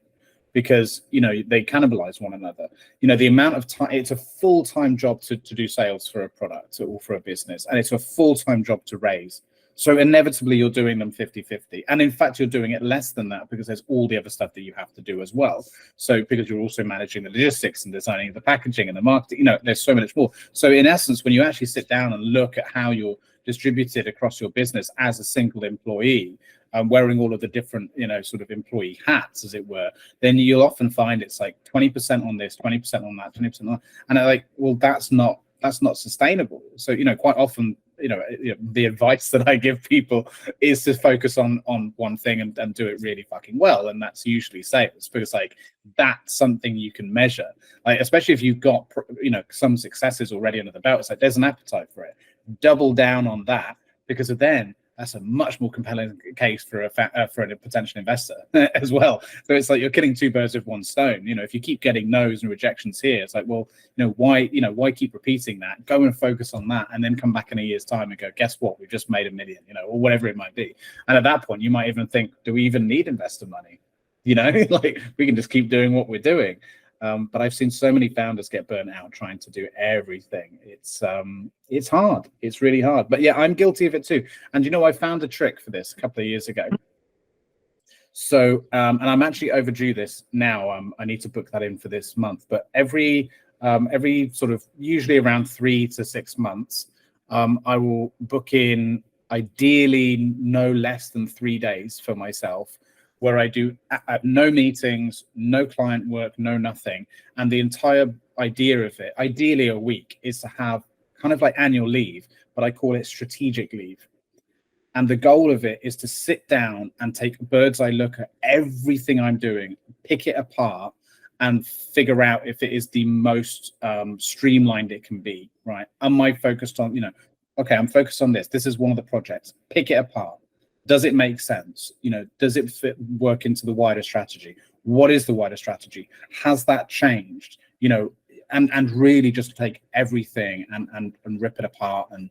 Speaker 3: because they cannibalize one another. The amount of time, it's a full-time job to do sales for a product or for a business, and it's a full-time job to raise. So inevitably you're doing them 50-50. And in fact, you're doing it less than that because there's all the other stuff that you have to do as well. So because you're also managing the logistics and designing the packaging and the marketing, there's so much more. So in essence, when you actually sit down and look at how you're distributed across your business as a single employee, wearing all of the different, sort of employee hats, as it were, then you'll often find it's like 20% on this, 20% on that, 20% on that. And I'm like, well, that's not sustainable. So, quite often, the advice that I give people is to focus on one thing and do it really fucking well. And that's usually sales, because like that's something you can measure, like, especially if you've got, some successes already under the belt. It's like, there's an appetite for it. Double down on that, because then that's a much more compelling case for a potential investor as well. So it's like you're killing two birds with one stone. If you keep getting no's and rejections here, it's like, well, why keep repeating that? Go and focus on that, and then come back in a year's time and go, guess what? We've just made $1 million, or whatever it might be. And at that point, you might even think, do we even need investor money? Like we can just keep doing what we're doing. But I've seen so many founders get burnt out trying to do everything. It's hard. It's really hard. But yeah, I'm guilty of it too. And I found a trick for this a couple of years ago. So, and I'm actually overdue this now. I need to book that in for this month. But every sort of usually around 3 to 6 months, I will book in ideally no less than 3 days for myself, where I do no meetings, no client work, no nothing. And the entire idea of it, ideally a week, is to have kind of like annual leave, but I call it strategic leave. And the goal of it is to sit down and take a bird's eye look at everything I'm doing, pick it apart, and figure out if it is the most streamlined it can be, right? Am I focused on, okay, I'm focused on this. This is one of the projects. Pick it apart. Does it make sense? Does it work into the wider strategy? What is the wider strategy? Has that changed? And really just take everything and rip it apart and,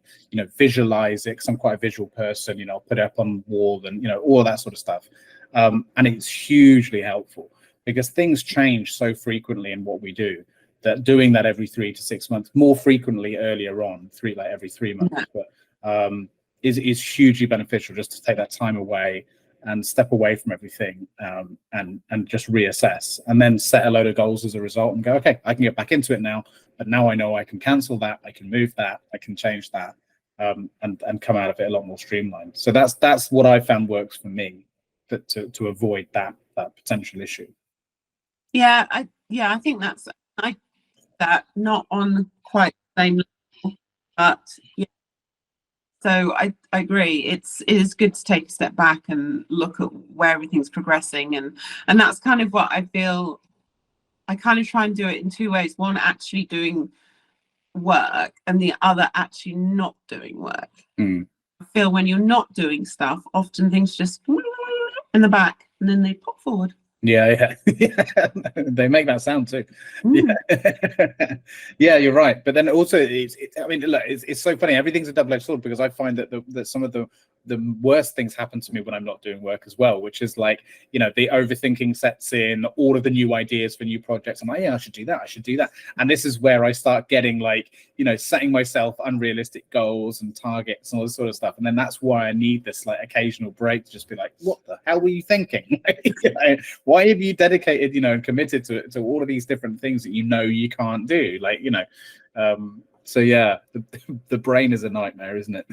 Speaker 3: visualize it. Because I'm quite a visual person, I'll put it up on the wall and, all of that sort of stuff. And it's hugely helpful because things change so frequently in what we do, that doing that every 3 to 6 months, more frequently earlier on, every 3 months, but is hugely beneficial, just to take that time away and step away from everything, and just reassess, and then set a load of goals as a result and go, okay, I can get back into it now, but now I know I can cancel that, I can move that, I can change that, and come out of it a lot more streamlined. So that's what I found works for me, to avoid that potential issue.
Speaker 2: I think that's that not on quite the same level, but yeah. So I agree. It is good to take a step back and look at where everything's progressing, and that's kind of what I feel. I kind of try and do it in 2 ways. One, actually doing work, and the other, actually not doing work. I feel when you're not doing stuff, often things just in the back, and then they pop forward.
Speaker 3: Yeah. They make that sound too. Yeah, you're right. But then also, I mean, look, it's so funny. Everything's a double-edged sword, because I find that some of the the worst things happen to me when I'm not doing work as well, which is like, you know, the overthinking sets in, all of the new ideas for new projects. I'm like, yeah, I should do that. And this is where I start getting like, you know, setting myself unrealistic goals and targets and all this sort of stuff. And then that's why I need this like occasional break to just be like, what the hell were you thinking? You know, why have you dedicated, you know, and committed to all of these different things that you know you can't do? Like, you know, so yeah, the brain is a nightmare, isn't it?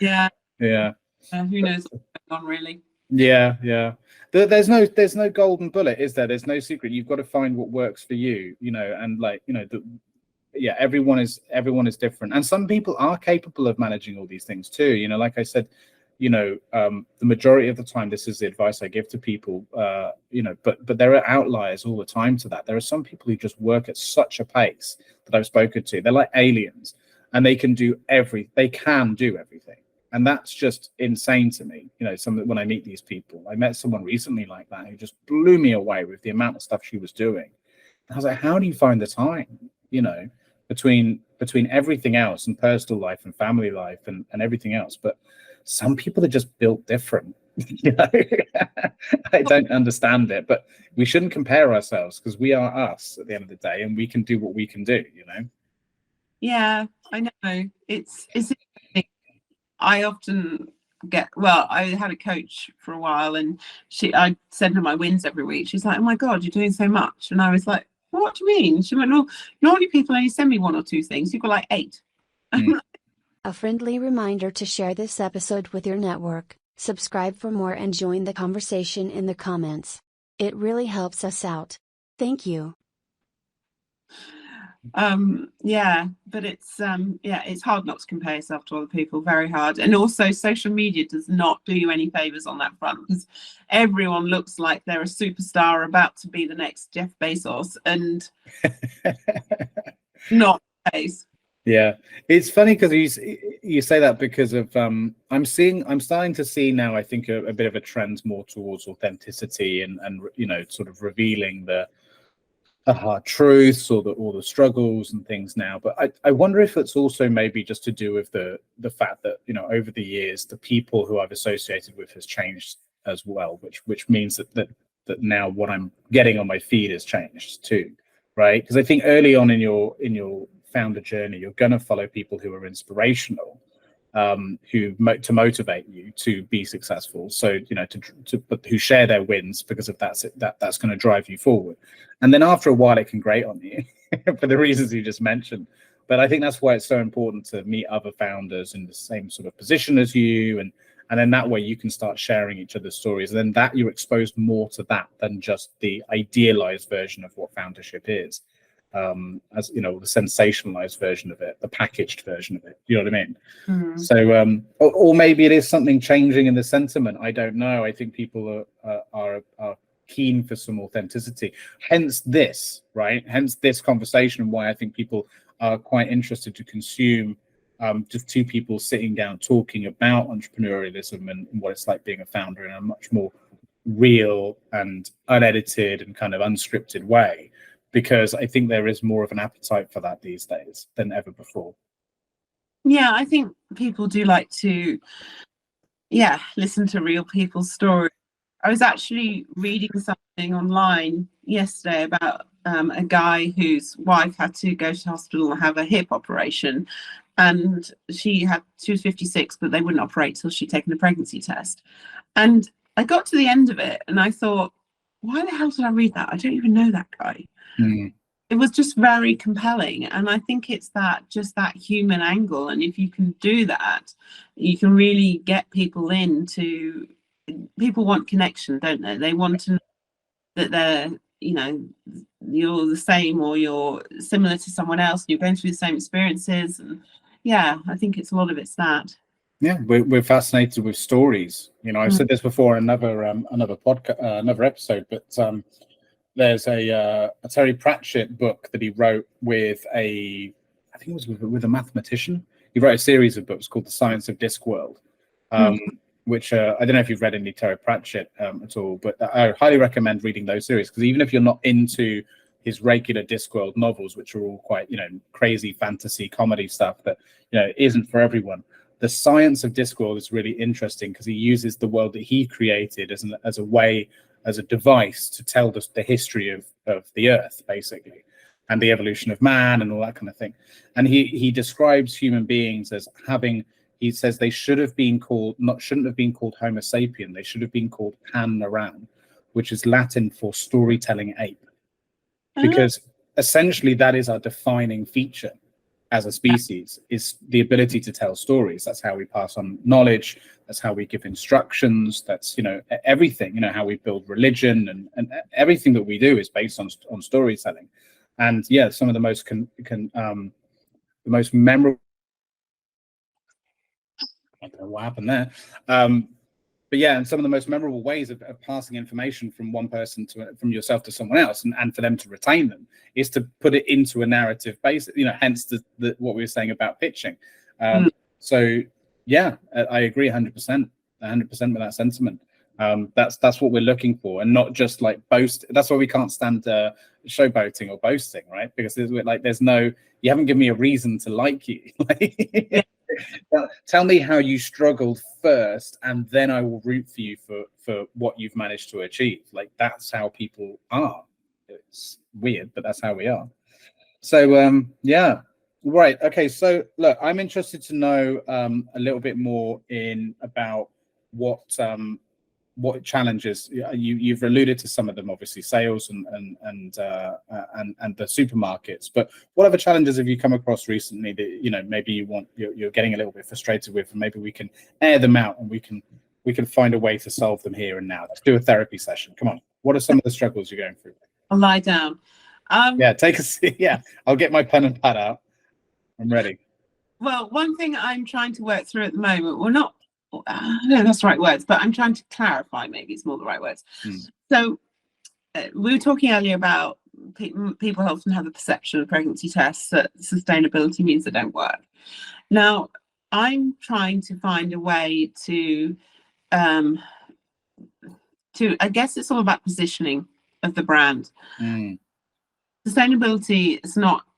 Speaker 2: Yeah.
Speaker 3: Yeah.
Speaker 2: Who knows what's going on, really?
Speaker 3: Yeah. There's no golden bullet, is there? There's no secret. You've got to find what works for you, you know, and like, you know, everyone is different. And some people are capable of managing all these things too. You know, like I said, you know, the majority of the time, this is the advice I give to people, you know, but there are outliers all the time to that. There are some people who just work at such a pace that I've spoken to. They're like aliens, and they can do everything. And that's just insane to me. You know, when I meet these people, I met someone recently like that who just blew me away with the amount of stuff she was doing. And I was like, how do you find the time, you know, between everything else and personal life and family life and everything else? But some people are just built different. You know, I don't understand it, but we shouldn't compare ourselves, because we are us at the end of the day, and we can do what we can do, you know?
Speaker 2: Yeah, I know. It's interesting. I often I had a coach for a while, and I send her my wins every week. She's like, oh my God, you're doing so much. And I was like, well, what do you mean? She went, well, normally people only send me 1 or 2 things. You've got like 8.
Speaker 1: A friendly reminder to share this episode with your network, subscribe for more, and join the conversation in the comments. It really helps us out. Thank you.
Speaker 2: Yeah, but it's hard not to compare yourself to other people, very hard. And also social media does not do you any favors on that front, because everyone looks like they're a superstar about to be the next Jeff Bezos, and not the case.
Speaker 3: Yeah, it's funny because you say that because of I'm starting to see now, I think, a bit of a trend more towards authenticity and you know, sort of revealing the hard truths or the struggles and things now. But I wonder if it's also maybe just to do with the fact that, you know, over the years the people who I've associated with has changed as well, which means that now what I'm getting on my feed has changed too, right? Because I think early on in your founder journey, you're going to follow people who are inspirational, to motivate you to be successful. So, you know, but who share their wins, because of that's going to drive you forward. And then after a while, it can grate on you for the reasons you just mentioned. But I think that's why it's so important to meet other founders in the same sort of position as you, and then that way you can start sharing each other's stories, and then that you're exposed more to that than just the idealized version of what foundership is. As you know, the sensationalized version of it, the packaged version of it. You know what I mean? Mm-hmm. So, or maybe it is something changing in the sentiment. I don't know. I think people are keen for some authenticity. Hence this, right? Hence this conversation. Why I think people are quite interested to consume just 2 people sitting down talking about entrepreneurialism and what it's like being a founder in a much more real and unedited and kind of unscripted way. Because I think there is more of an appetite for that these days than ever before.
Speaker 2: Yeah, I think people do like to, listen to real people's stories. I was actually reading something online yesterday about a guy whose wife had to go to hospital and have a hip operation. And she was 56, but they wouldn't operate till she'd taken a pregnancy test. And I got to the end of it and I thought, why the hell did I read that? I don't even know that guy. It was just very compelling, and I think it's that human angle, and if you can do that, you can really get people people want connection, don't they? They want to know that they're, you know, you're the same or you're similar to someone else, you're going through the same experiences, and I think it's a lot of it's that. Yeah,
Speaker 3: we're fascinated with stories. You know, I've said this before in another podcast, another episode, but there's a Terry Pratchett book that he wrote with I think it was with a mathematician. He wrote a series of books called The Science of Discworld, which I don't know if you've read any Terry Pratchett at all, but I highly recommend reading those series, because even if you're not into his regular Discworld novels, which are all quite, you know, crazy fantasy comedy stuff that, you know, isn't for everyone, the science of Discworld is really interesting because he uses the world that he created as a way, as a device to tell the history of the Earth, basically, and the evolution of man and all that kind of thing. And he describes human beings as having, he says they shouldn't have been called Homo sapien. They should have been called Pan Naran, which is Latin for storytelling ape, because essentially that is our defining feature as a species, is the ability to tell stories. That's how we pass on knowledge. That's how we give instructions. That's, you know, everything, you know, how we build religion, and everything that we do is based on storytelling. And yeah, some of the most the most memorable, I don't know what happened there. But yeah, and some of the most memorable ways of passing information from one person from yourself to someone else, and for them to retain them, is to put it into a narrative base. You know, hence what we were saying about pitching. So yeah, I agree 100% with that sentiment. That's what we're looking for, and not just like boast. That's why we can't stand showboating or boasting, right? Because there's no, you haven't given me a reason to like you. Tell me how you struggled first, and then I will root for you for what you've managed to achieve. Like, that's how people are. It's weird, but that's how we are. So yeah, right. Okay, so look, I'm interested to know a little bit more about what challenges you've alluded to. Some of them, obviously, sales and the supermarkets. But what other challenges have you come across recently that, you know, maybe you're getting a little bit frustrated with, and maybe we can air them out and we can find a way to solve them here and now? Let's do a therapy session. Come on. What are some of the struggles you're going through?
Speaker 2: I'll lie down.
Speaker 3: Yeah, take a seat. Yeah, I'll get my pen and pad out. I'm ready.
Speaker 2: Well, one thing I'm trying to work through at the moment, well, not, I don't know if that's the right words, but I'm trying to clarify, maybe it's more the right words. So we were talking earlier about people often have the perception of pregnancy tests that sustainability means they don't work. Now, I'm trying to find a way to I guess it's all about positioning of the brand. Sustainability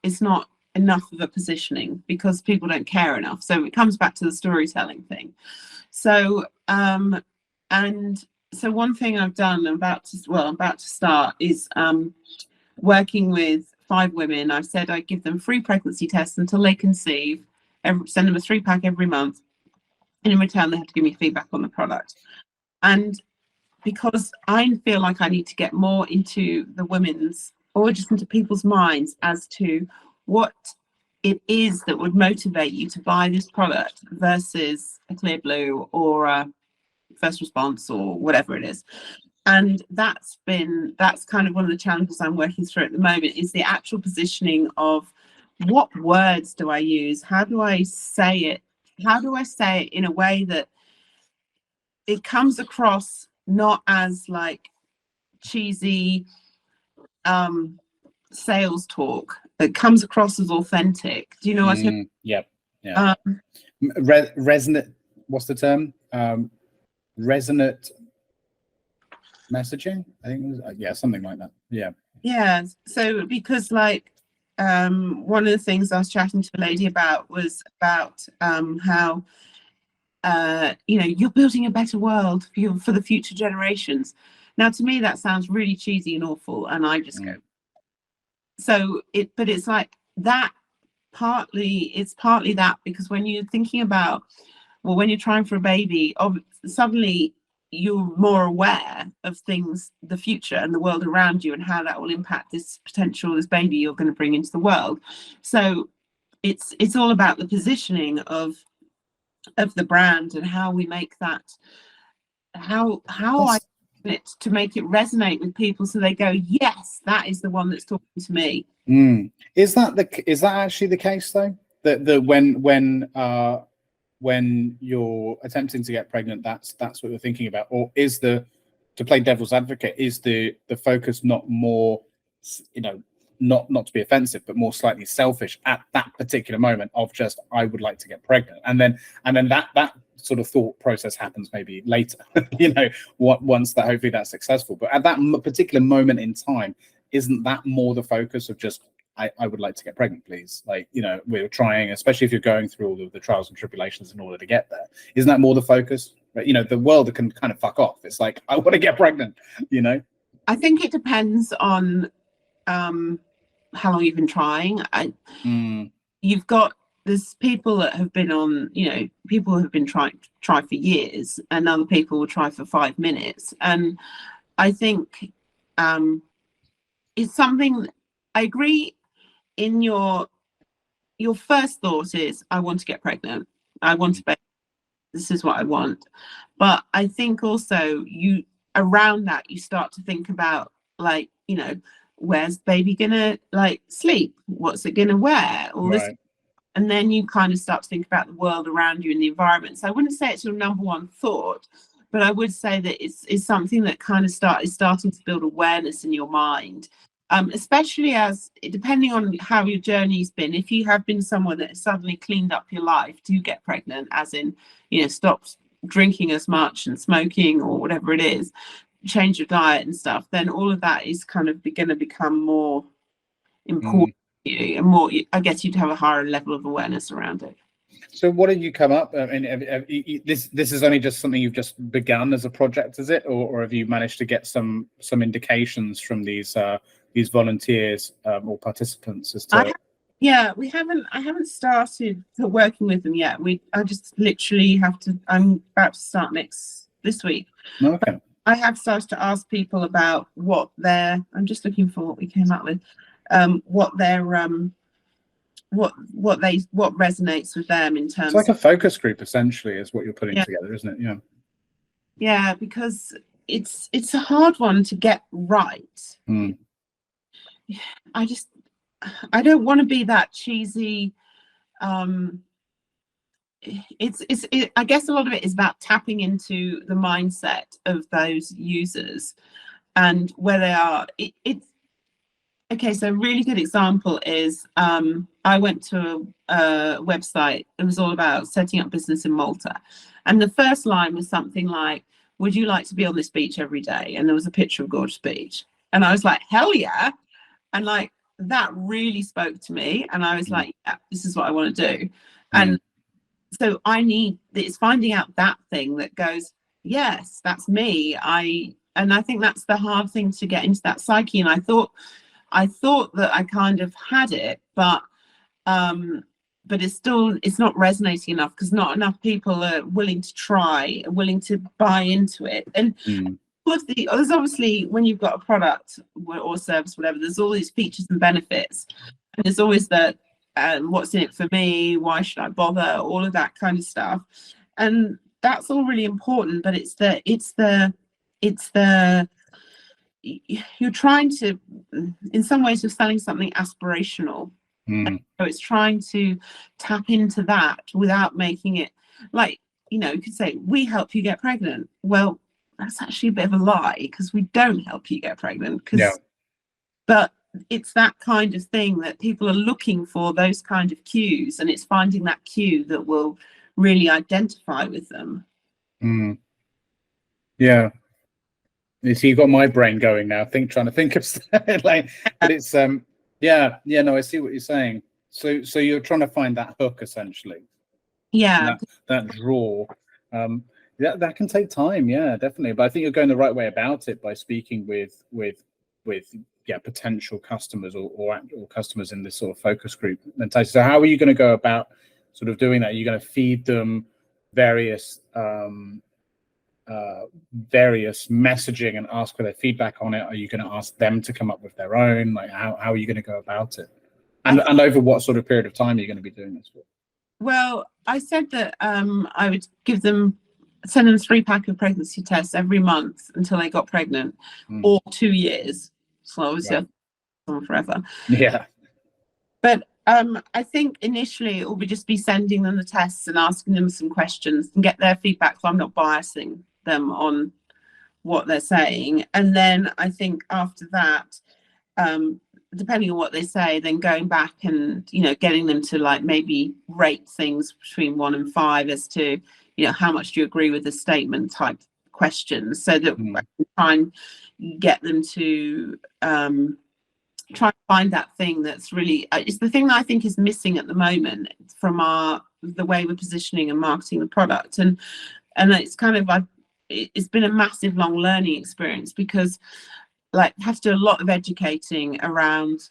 Speaker 2: is not enough of a positioning because people don't care enough. So it comes back to the storytelling thing. So and so one thing I've done, I'm about to start, is working with 5 women. I've said I give them free pregnancy tests until they conceive, send them a 3-pack every month, and in return they have to give me feedback on the product. And because I feel like I need to get more into the women's, or just into people's minds, as to what it is that would motivate you to buy this product versus a Clear Blue or a First Response or whatever it is. And that's kind of one of the challenges I'm working through at the moment, is the actual positioning of what words do I use? How do I say it? How do I say it in a way that it comes across not as like cheesy sales talk, that comes across as authentic? Do you know what I mean?
Speaker 3: Yep. Yeah. Resonant, what's the term? Resonant messaging, I think. Yeah, something like that. Yeah.
Speaker 2: So because like one of the things I was chatting to a lady about was about how you know, you're building a better world for the future generations. Now, to me, that sounds really cheesy and awful, and I just go. So but it's like that. It's partly that, because when you're thinking about, well, when you're trying for a baby, suddenly you're more aware of things, the future and the world around you, and how that will impact this baby you're going to bring into the world. So it's all about the positioning of the brand, and how we make that, how I it to make it resonate with people, so they go, yes, that is the one that's talking to me.
Speaker 3: Is that actually the case though, that when you're attempting to get pregnant, that's what you're thinking about? Or is to play devil's advocate, is the focus not more, you know, not to be offensive, but more slightly selfish at that particular moment of just, I would like to get pregnant, and then that sort of thought process happens maybe later, you know, once hopefully that's successful. But at that particular moment in time, isn't that more the focus of just, I would like to get pregnant, please. Like, you know, we're trying, especially if you're going through all of the trials and tribulations in order to get there. Isn't that more the focus? But, you know, the world can kind of fuck off. It's like, I want to get pregnant, you know?
Speaker 2: I think it depends on how long you've been trying. You've got, there's people that have been on, you know, people who have been try for years, and other people will try for 5 minutes. And I think it's something, I agree in your first thought is, I want to get pregnant. I want to, this is what I want. But I think also you, around that, you start to think about, like, you know, where's baby gonna like sleep? What's it gonna wear? All this. And then you kind of start to think about the world around you and the environment. So I wouldn't say it's your number one thought, but I would say that it's something that kind of is starting to build awareness in your mind, especially as, depending on how your journey's been. If you have been someone that has suddenly cleaned up your life to get pregnant, as in, you know, stopped drinking as much and smoking or whatever it is, change your diet and stuff, then all of that is kind of going to become more important. And more, I guess you'd have a higher level of awareness around it.
Speaker 3: So what have you come up? I mean, this is only just something you've just begun as a project, is it, or have you managed to get some indications from these volunteers or participants as to?
Speaker 2: We haven't. I haven't started working with them yet. I just literally have to. I'm about to start this week.
Speaker 3: Okay.
Speaker 2: But I have started to ask people about what their. I'm just looking for what we came up with. What their what resonates with them in terms.
Speaker 3: It's like a focus group, essentially, is what you're putting together, isn't it? Yeah.
Speaker 2: Yeah, because it's a hard one to get right. I don't want to be that cheesy. I guess a lot of it is about tapping into the mindset of those users and where they are. Okay, so a really good example is I went to a website. It was all about setting up business in Malta. And the first line was something like, would you like to be on this beach every day? And there was a picture of gorgeous beach. And I was like, hell yeah. And like, that really spoke to me. And I was like, yeah, this is what I want to do. And so it's finding out that thing that goes, yes, that's me. And I think that's the hard thing, to get into that psyche. And I thought that I kind of had it, but it's not resonating enough, because not enough people are willing to try, willing to buy into it. And there's obviously, when you've got a product or service, whatever, there's all these features and benefits, and there's always that what's in it for me, why should I bother, all of that kind of stuff, and that's all really important. But it's the you're trying to, in some ways, you're selling something aspirational. So it's trying to tap into that without making it like, you know, you could say, we help you get pregnant. Well, that's actually a bit of a lie, because we don't help you get pregnant. But it's that kind of thing that people are looking for, those kind of cues, and it's finding that cue that will really identify with them.
Speaker 3: Yeah. So you've got my brain going now, trying to think of like, but it's no, I see what you're saying. So you're trying to find that hook, essentially.
Speaker 2: Yeah.
Speaker 3: That draw. That can take time, yeah, definitely. But I think you're going the right way about it by speaking with potential customers or customers in this sort of focus group mentality. So how are you going to go about sort of doing that? Are you going to feed them various messaging and ask for their feedback on it? Are you going to ask them to come up with their own? Like, how are you going to go about it? And over what sort of period of time are you going to be doing this for?
Speaker 2: Well, I said that I would send them 3-pack of pregnancy tests every month until they got pregnant, or 2 years. So obviously, on forever.
Speaker 3: Yeah.
Speaker 2: But I think initially it will just be sending them the tests and asking them some questions and get their feedback, so I'm not biasing them on what they're saying. And then I think after that, depending on what they say, then going back and, you know, getting them to like maybe rate things between 1 and 5 as to, you know, how much do you agree with the statement type questions, so that I can try and get them to try to find that thing that's really, it's the thing that I think is missing at the moment from the way we're positioning and marketing the product. And it's kind of, it's been a massive long learning experience, because like I have to do a lot of educating around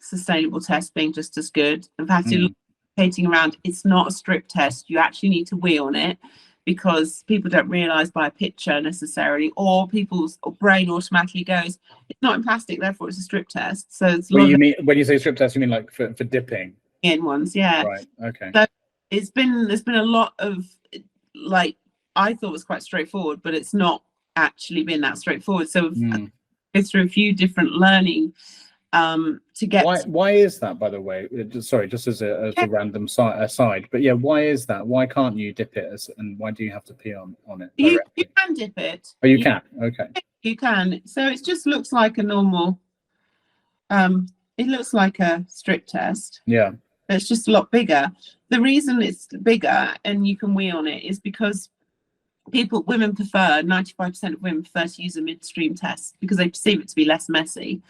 Speaker 2: sustainable tests being just as good. I've had to do educating around, it's not a strip test, you actually need to wheel on it, because people don't realize by a picture necessarily, or people's brain automatically goes, it's not in plastic, therefore it's a strip test. So it's
Speaker 3: you mean, when you say strip test, you mean like for dipping
Speaker 2: in ones? Yeah,
Speaker 3: right, okay. So
Speaker 2: there's been a lot of, like, I thought it was quite straightforward, but it's not actually been that straightforward. So we've go through a few different learning to get.
Speaker 3: Why is that, by the way? Sorry, just as a random aside, but yeah, why is that? Why can't you dip it, and why do you have to pee on it
Speaker 2: You can dip it.
Speaker 3: Oh, you can? Okay.
Speaker 2: You can. So it just looks like a normal, it looks like a strip test.
Speaker 3: Yeah.
Speaker 2: It's just a lot bigger. The reason it's bigger and you can wheel on it is because women prefer, 95% of women prefer to use a midstream test, because they perceive it to be less messy.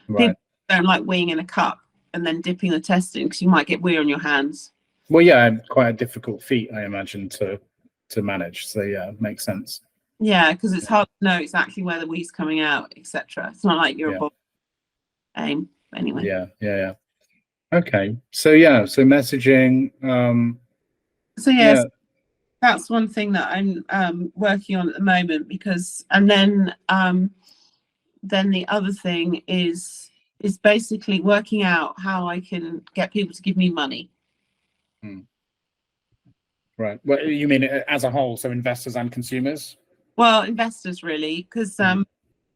Speaker 3: Right.
Speaker 2: People don't like weeing in a cup and then dipping the test in, because you might get wee on your hands.
Speaker 3: Well, yeah, quite a difficult feat, I imagine, to manage. So yeah, it makes sense.
Speaker 2: Yeah, because it's hard to know exactly where the wee's coming out, etc. It's not like you're a ball aim anyway.
Speaker 3: Yeah. Okay. So so messaging.
Speaker 2: So yes, that's one thing that I'm working on at the moment, because, and then the other thing is basically working out how I can get people to give me money.
Speaker 3: Right. Well, you mean as a whole, so investors and consumers? Well,
Speaker 2: investors really, because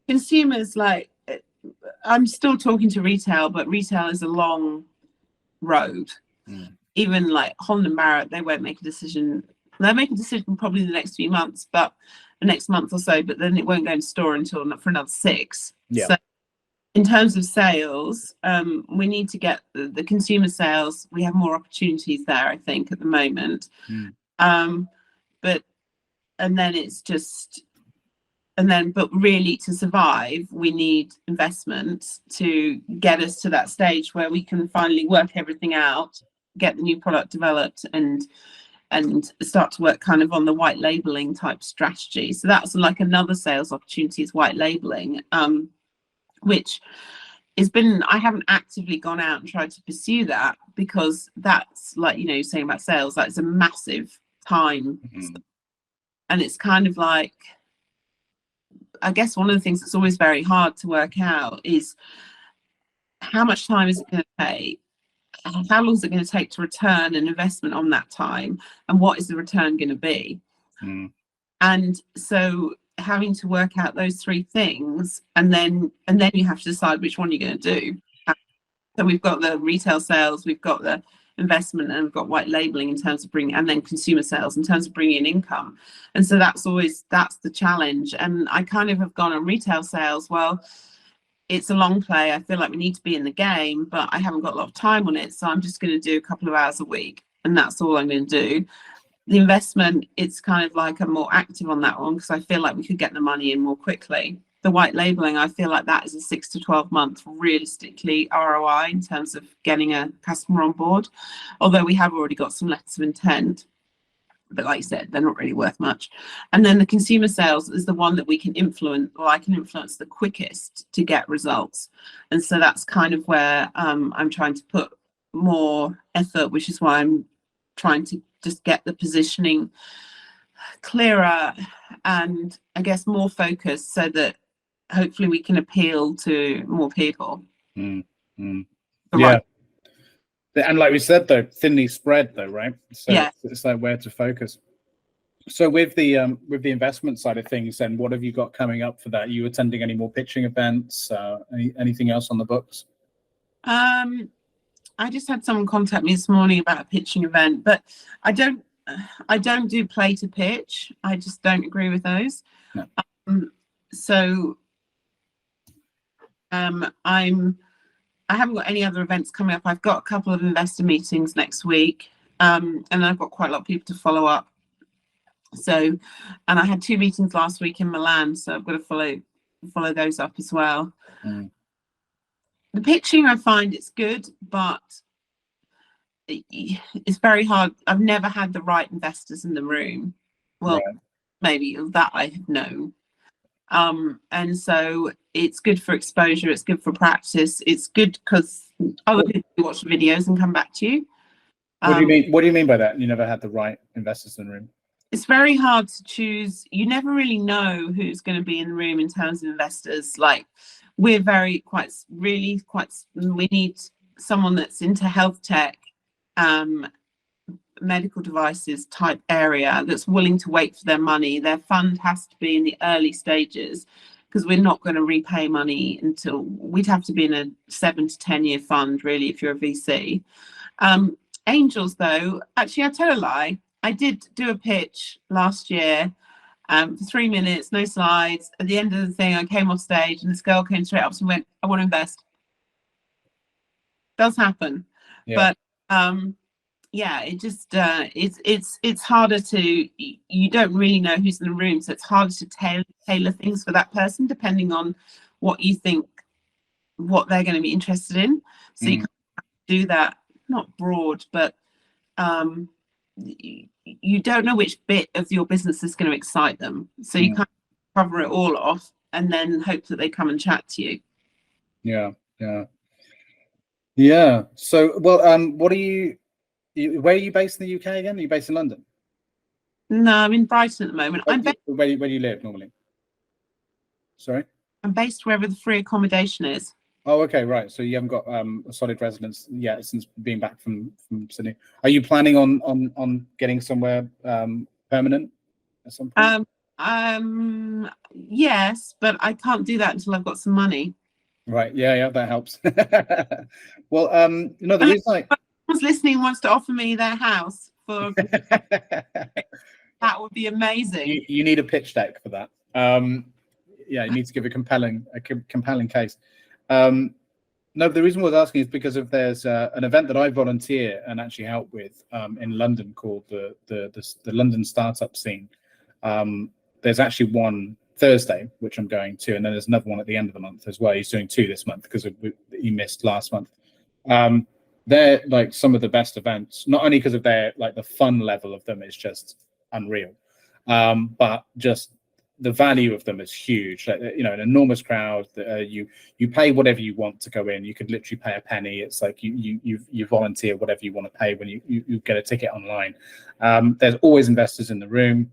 Speaker 2: consumers, like, I'm still talking to retail, but retail is a long road. Even like Holland and Barrett, they won't make a decision. They'll make a decision probably in the next few months, but the next month or so, but then it won't go in store until for another 6.
Speaker 3: Yeah.
Speaker 2: So in terms of sales, we need to get the consumer sales. We have more opportunities there, I think, at the moment. But really, to survive, we need investment to get us to that stage where we can finally work everything out, get the new product developed, and start to work kind of on the white labeling type strategy. So that's like another sales opportunity, is white labeling, which has been, I haven't actively gone out and tried to pursue that, because that's, like, you know, saying about sales, that's a massive time. And it's kind of like, I guess one of the things that's always very hard to work out is how much time is it going to take? How long is it going to take to return an investment on that time? And what is the return going to be? And so having to work out those 3 things, and then you have to decide which one you're going to do. So we've got the retail sales, we've got the investment, and we've got white labeling in terms of bringing, and then consumer sales in terms of bringing in income. And so that's the challenge. And I kind of have gone on retail sales. Well, it's a long play. I feel like we need to be in the game, but I haven't got a lot of time on it. So I'm just going to do a couple of hours a week, and that's all I'm going to do. The investment, it's kind of like I'm more active on that one, because I feel like we could get the money in more quickly. The white labeling, I feel like that is a 6 to 12 month realistically ROI in terms of getting a customer on board. Although we have already got some letters of intent, but like I said, they're not really worth much. And then the consumer sales is the one that we can influence, or I can influence the quickest to get results. And so that's kind of where I'm trying to put more effort, which is why I'm trying to just get the positioning clearer and, I guess, more focused, so that hopefully we can appeal to more people.
Speaker 3: Yeah. And like we said, though, thinly spread, though, right? So it's like where to focus. So with the investment side of things, then what have you got coming up for that? Are you attending any more pitching events? Anything else on the books?
Speaker 2: I just had someone contact me this morning about a pitching event, but I don't do play to pitch. I just don't agree with those.
Speaker 3: No.
Speaker 2: I haven't got any other events coming up. I've got a couple of investor meetings next week, and I've got quite a lot of people to follow up. So, and I had 2 meetings last week in Milan, so I've got to follow those up as well. The pitching, I find it's good, but it's very hard. I've never had the right investors in the room. Well,
Speaker 3: Right.
Speaker 2: maybe that I have known. And so it's good for exposure. It's good for practice. It's good because other people watch the videos and come back to you.
Speaker 3: What do you mean? What do you mean by that? You never had the right investors in the room? It's
Speaker 2: very hard to choose. You never really know who's going to be in the room in terms of investors. Like, we're we need someone that's into health tech, medical devices type area, that's willing to wait for their money. Their fund has to be in the early stages, because we're not going to repay money until, we'd have to be in a 7 to 10 year fund really if you're a VC. Angels though, actually I tell a lie, I did do a pitch last year for 3 minutes, no slides. At the end of the thing, I came off stage and this girl came straight up to me and went, I want to invest. Does happen. Yeah. But yeah, it just it's harder to, you don't really know who's in the room, so it's harder to tailor things for that person depending on what you think, what they're going to be interested in. So you can do that, not broad, but you don't know which bit of your business is going to excite them, so you can't cover it all off and then hope that they come and chat to you.
Speaker 3: Yeah. So, well, what are you, where are you based in the UK again? Are you based in London?
Speaker 2: No, I'm in Brighton at the moment.
Speaker 3: Where do you live normally? Sorry?
Speaker 2: I'm based wherever the free accommodation is.
Speaker 3: Oh, okay, right. So you haven't got a solid residence yet since being back from Sydney. Are you planning on getting somewhere permanent at some point?
Speaker 2: Yes, but I can't do that until I've got some money.
Speaker 3: Right. Yeah, that helps. Well, the reason
Speaker 2: who's listening wants to offer me their house for that would be amazing.
Speaker 3: You need a pitch deck for that. Yeah, you need to give a compelling case. No, the reason I was asking is because there's an event that I volunteer and actually help with in London called the London Startup Scene. There's actually one Thursday which I'm going to, and then there's another one at the end of the month as well. He's doing 2 this month because he missed last month. They're like some of the best events, not only because of their, like, the fun level of them is just unreal, but just the value of them is huge. Like, an enormous crowd. You pay whatever you want to go in. You could literally pay a penny. It's like you volunteer whatever you want to pay when you get a ticket online. There's always investors in the room.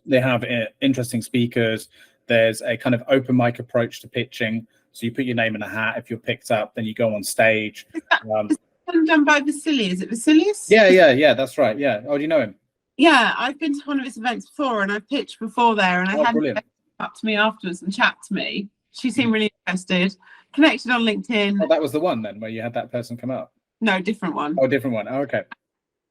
Speaker 3: They have interesting speakers. There's a kind of open mic approach to pitching. So you put your name in a hat. If you're picked up, then you go on stage.
Speaker 2: Is that done by Vasily? Is it Vasilis?
Speaker 3: Yeah, that's right. Yeah. Oh, do you know him?
Speaker 2: Yeah, I've been to one of his events before, and I pitched before there, and I had him up to me afterwards and chat to me. She seemed really interested. Connected on LinkedIn.
Speaker 3: Oh, that was the one then where you had that person come up?
Speaker 2: No, different one.
Speaker 3: Oh, different one. Oh, okay.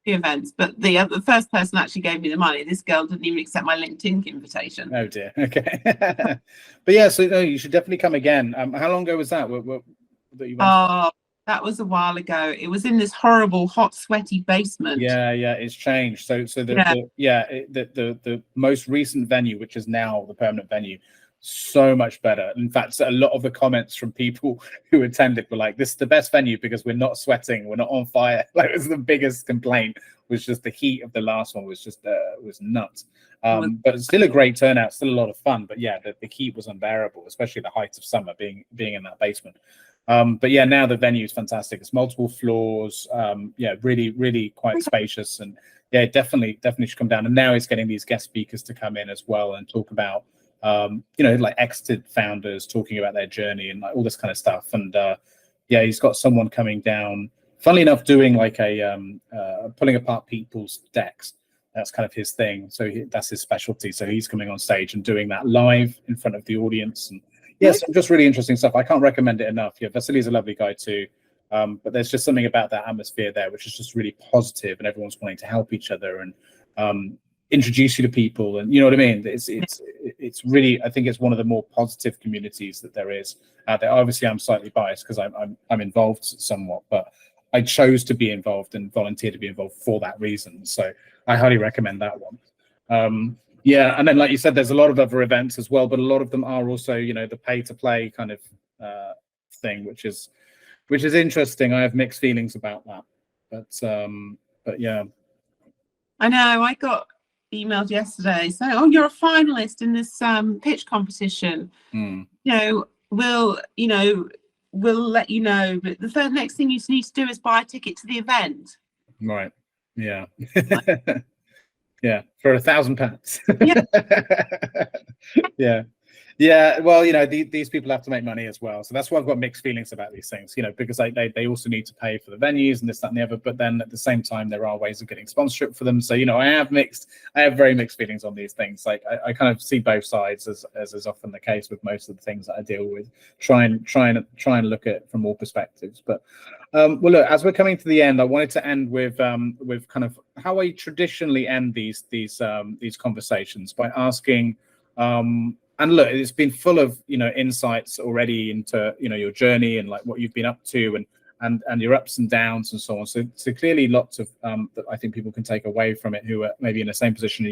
Speaker 2: The events, but the first person actually gave me the money. This girl didn't even accept my LinkedIn invitation.
Speaker 3: Oh dear. Okay. But yeah, so no, you should definitely come again. How long ago was that? That you went
Speaker 2: that was a while ago. It was in this horrible, hot, sweaty basement.
Speaker 3: Yeah, it's changed. So the most recent venue, which is now the permanent venue, so much better. In fact, a lot of the comments from people who attended were like, this is the best venue because we're not sweating, we're not on fire. Like, it was the biggest complaint, was just the heat of the last one was just was nuts. But it's still a great turnout, still a lot of fun. But yeah, the heat was unbearable, especially the height of summer being in that basement. But yeah, now the venue is fantastic. It's multiple floors. Yeah, really quite spacious, and yeah, definitely should come down. And now he's getting these guest speakers to come in as well and talk about like exited founders, talking about their journey and like all this kind of stuff. And yeah, he's got someone coming down, funnily enough, doing like a pulling apart people's decks. That's kind of his thing. So that's his specialty. So he's coming on stage and doing that live in front of the audience. And yes, just really interesting stuff. I can't recommend it enough. Yeah, Vasily's a lovely guy too. But there's just something about that atmosphere there, which is just really positive, and everyone's wanting to help each other and introduce you to people. And you know what I mean? It's really, I think it's one of the more positive communities that there is out there. Obviously, I'm slightly biased because I'm involved somewhat, but I chose to be involved and volunteer to be involved for that reason. So I highly recommend that one. Yeah, and then like you said, there's a lot of other events as well, but a lot of them are also, the pay to play kind of thing, which is which is interesting. I have mixed feelings about that, but yeah.
Speaker 2: I know. I got emailed yesterday saying, "Oh, you're a finalist in this pitch competition. We'll let you know, but the next thing you need to do is buy a ticket to the event."
Speaker 3: Right. Yeah. Yeah, for £1,000. Yeah. Yeah, well, these people have to make money as well, so that's why I've got mixed feelings about these things, because they also need to pay for the venues and this, that, and the other, but then at the same time there are ways of getting sponsorship for them. So I have very mixed feelings on these things. Like I kind of see both sides, as is often the case with most of the things that I deal with. Try and look at it from all perspectives. But well, look, as we're coming to the end, I wanted to end with kind of how I traditionally end these conversations, by asking. And look, it's been full of insights already into your journey and like what you've been up to and your ups and downs and so on. So clearly lots of that I think people can take away from it, who are maybe in the same position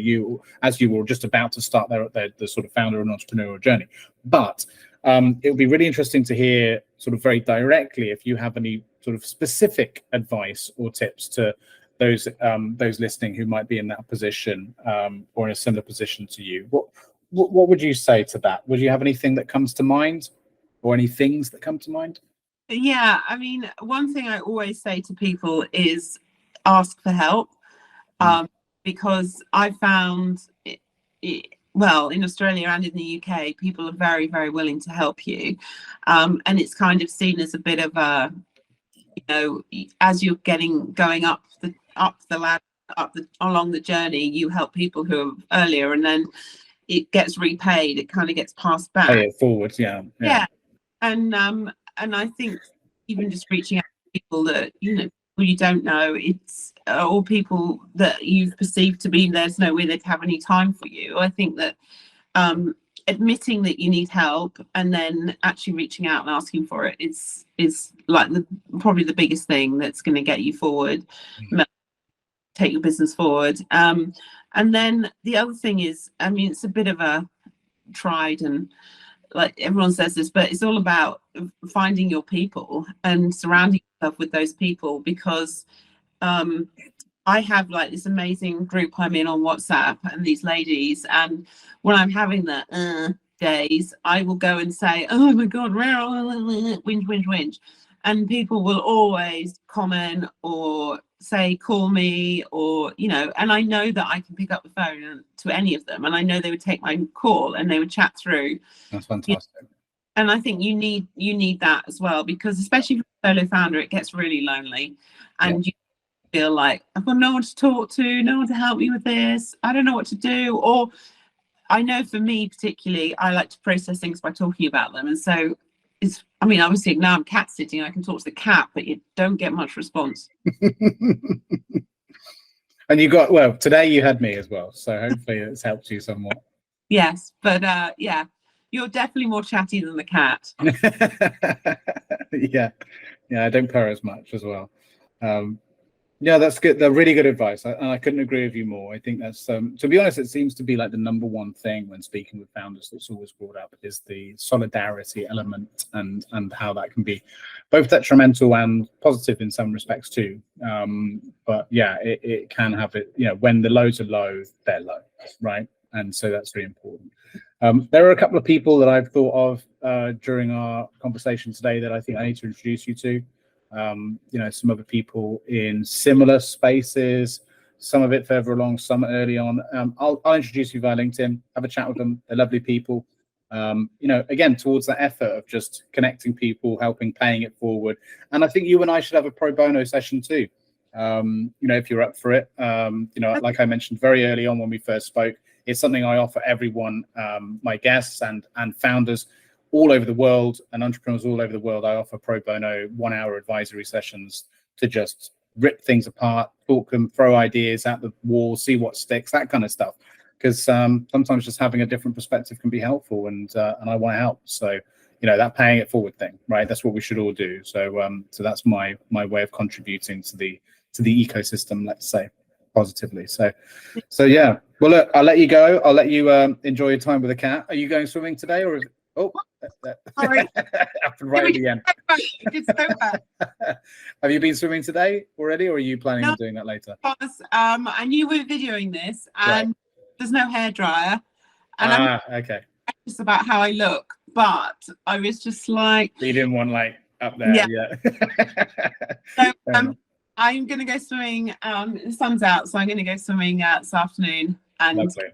Speaker 3: as you were just about to start their sort of founder and entrepreneurial journey. But it would be really interesting to hear sort of very directly if you have any sort of specific advice or tips to those listening who might be in that position or in a similar position to you. What would you say to that? Would you have anything that comes to mind, or any things that come to mind?
Speaker 2: Yeah, I mean, one thing I always say to people is ask for help, because I found, well, in Australia and in the UK, people are very, very willing to help you, and it's kind of seen as a bit of a, as you're going up the ladder, along the journey, you help people who are earlier, and then it gets repaid. It kind of gets passed back.
Speaker 3: Pay it forward, yeah.
Speaker 2: And I think even just reaching out to people that who you don't know, it's all people that you've perceived to be there's no way they'd have any time for you. I think that admitting that you need help and then actually reaching out and asking for it is like probably the biggest thing that's going to get you forward, take your business forward. And then the other thing is, I mean, it's a bit of a tried, and like everyone says this, but it's all about finding your people and surrounding yourself with those people, because I have like this amazing group I'm in on WhatsApp, and these ladies, and when I'm having the days, I will go and say, "Oh my God, whinge," and people will always comment or say, "Call me," or and I know that I can pick up the phone to any of them, and I know they would take my call and they would chat through.
Speaker 3: That's fantastic.
Speaker 2: And I think you need that as well, because especially for a solo founder, it gets really lonely, and you feel like, I've got no one to talk to, no one to help me with this, I don't know what to do. Or I know for me particularly, I like to process things by talking about them, and so obviously now I'm cat sitting, I can talk to the cat, but you don't get much response.
Speaker 3: And today you had me as well, so hopefully it's helped you somewhat.
Speaker 2: Yes, but yeah, you're definitely more chatty than the cat.
Speaker 3: Yeah, I don't purr as much as well. Yeah, that's good. They're really good advice. I couldn't agree with you more. I think that's, to be honest, it seems to be like the number one thing when speaking with founders that's always brought up, is the solidarity element, and how that can be both detrimental and positive in some respects too. But yeah, it can have it, when the lows are low, they're low, right? And so that's really important. There are a couple of people that I've thought of during our conversation today that I think I need to introduce you to. Some other people in similar spaces, some of it further along, some early on. I'll introduce you via LinkedIn, have a chat with them. They're lovely people. Again, towards that effort of just connecting people, helping, paying it forward. And I think you and I should have a pro bono session too. If you're up for it. Like I mentioned very early on when we first spoke, it's something I offer everyone, my guests and founders all over the world and entrepreneurs all over the world. I offer pro bono 1 hour advisory sessions to just rip things apart, talk them, throw ideas at the wall, see what sticks, that kind of stuff. Because sometimes just having a different perspective can be helpful, and I want to help. So that paying it forward thing, right? That's what we should all do. So that's my way of contributing to the ecosystem, let's say, positively. So yeah. Well, look, I'll let you go. I'll let you enjoy your time with the cat. Are you going swimming today, or is it? Oh,
Speaker 2: sorry.
Speaker 3: happened right at the end.
Speaker 2: It did so well.
Speaker 3: Have you been swimming today already, or are you planning
Speaker 2: No,
Speaker 3: on doing that later?
Speaker 2: because I knew we were videoing this, and there's no hairdryer, and I'm
Speaker 3: Okay.
Speaker 2: anxious about how I look, but I was just like,
Speaker 3: You didn't want like up there, yeah.
Speaker 2: So I'm going to go swimming. The sun's out, so I'm going to go swimming this afternoon. And
Speaker 3: Lovely.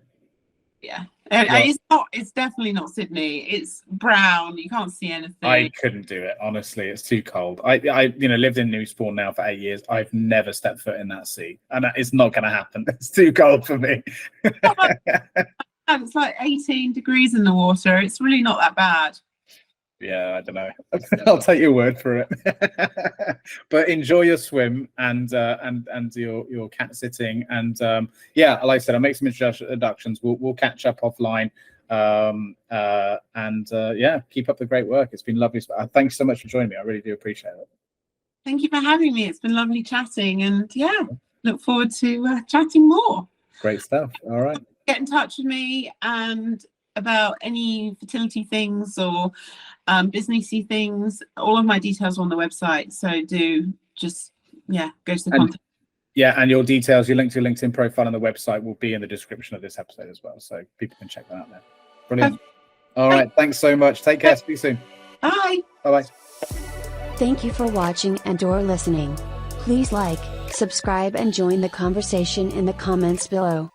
Speaker 2: yeah,
Speaker 3: Well,
Speaker 2: it's definitely not Sydney. It's brown. You can't see anything.
Speaker 3: I couldn't do it, honestly. It's too cold. I lived in Newsport now for 8 years. I've never stepped foot in that sea, and it's not going to happen. It's too cold for me.
Speaker 2: It's like 18 degrees in the water. It's really not that bad.
Speaker 3: Yeah, I don't know. I'll take your word for it. But enjoy your swim and your cat sitting, and like I said, I'll make some introductions. We'll catch up offline, keep up the great work. It's been lovely. Thanks so much for joining me. I really do appreciate it.
Speaker 2: Thank you for having me. It's been lovely chatting, and look forward to chatting more.
Speaker 3: Great stuff. All right.
Speaker 2: Get in touch with me and about any fertility things or businessy things. All of my details are on the website, so do just go to the contact.
Speaker 3: And your details, your link to your LinkedIn profile on the website will be in the description of this episode as well, so people can check that out there. Brilliant. All right, thanks so much. Take care. Speak soon.
Speaker 2: Bye.
Speaker 3: Bye.
Speaker 1: Thank you for watching and/or listening. Please like, subscribe, and join the conversation in the comments below.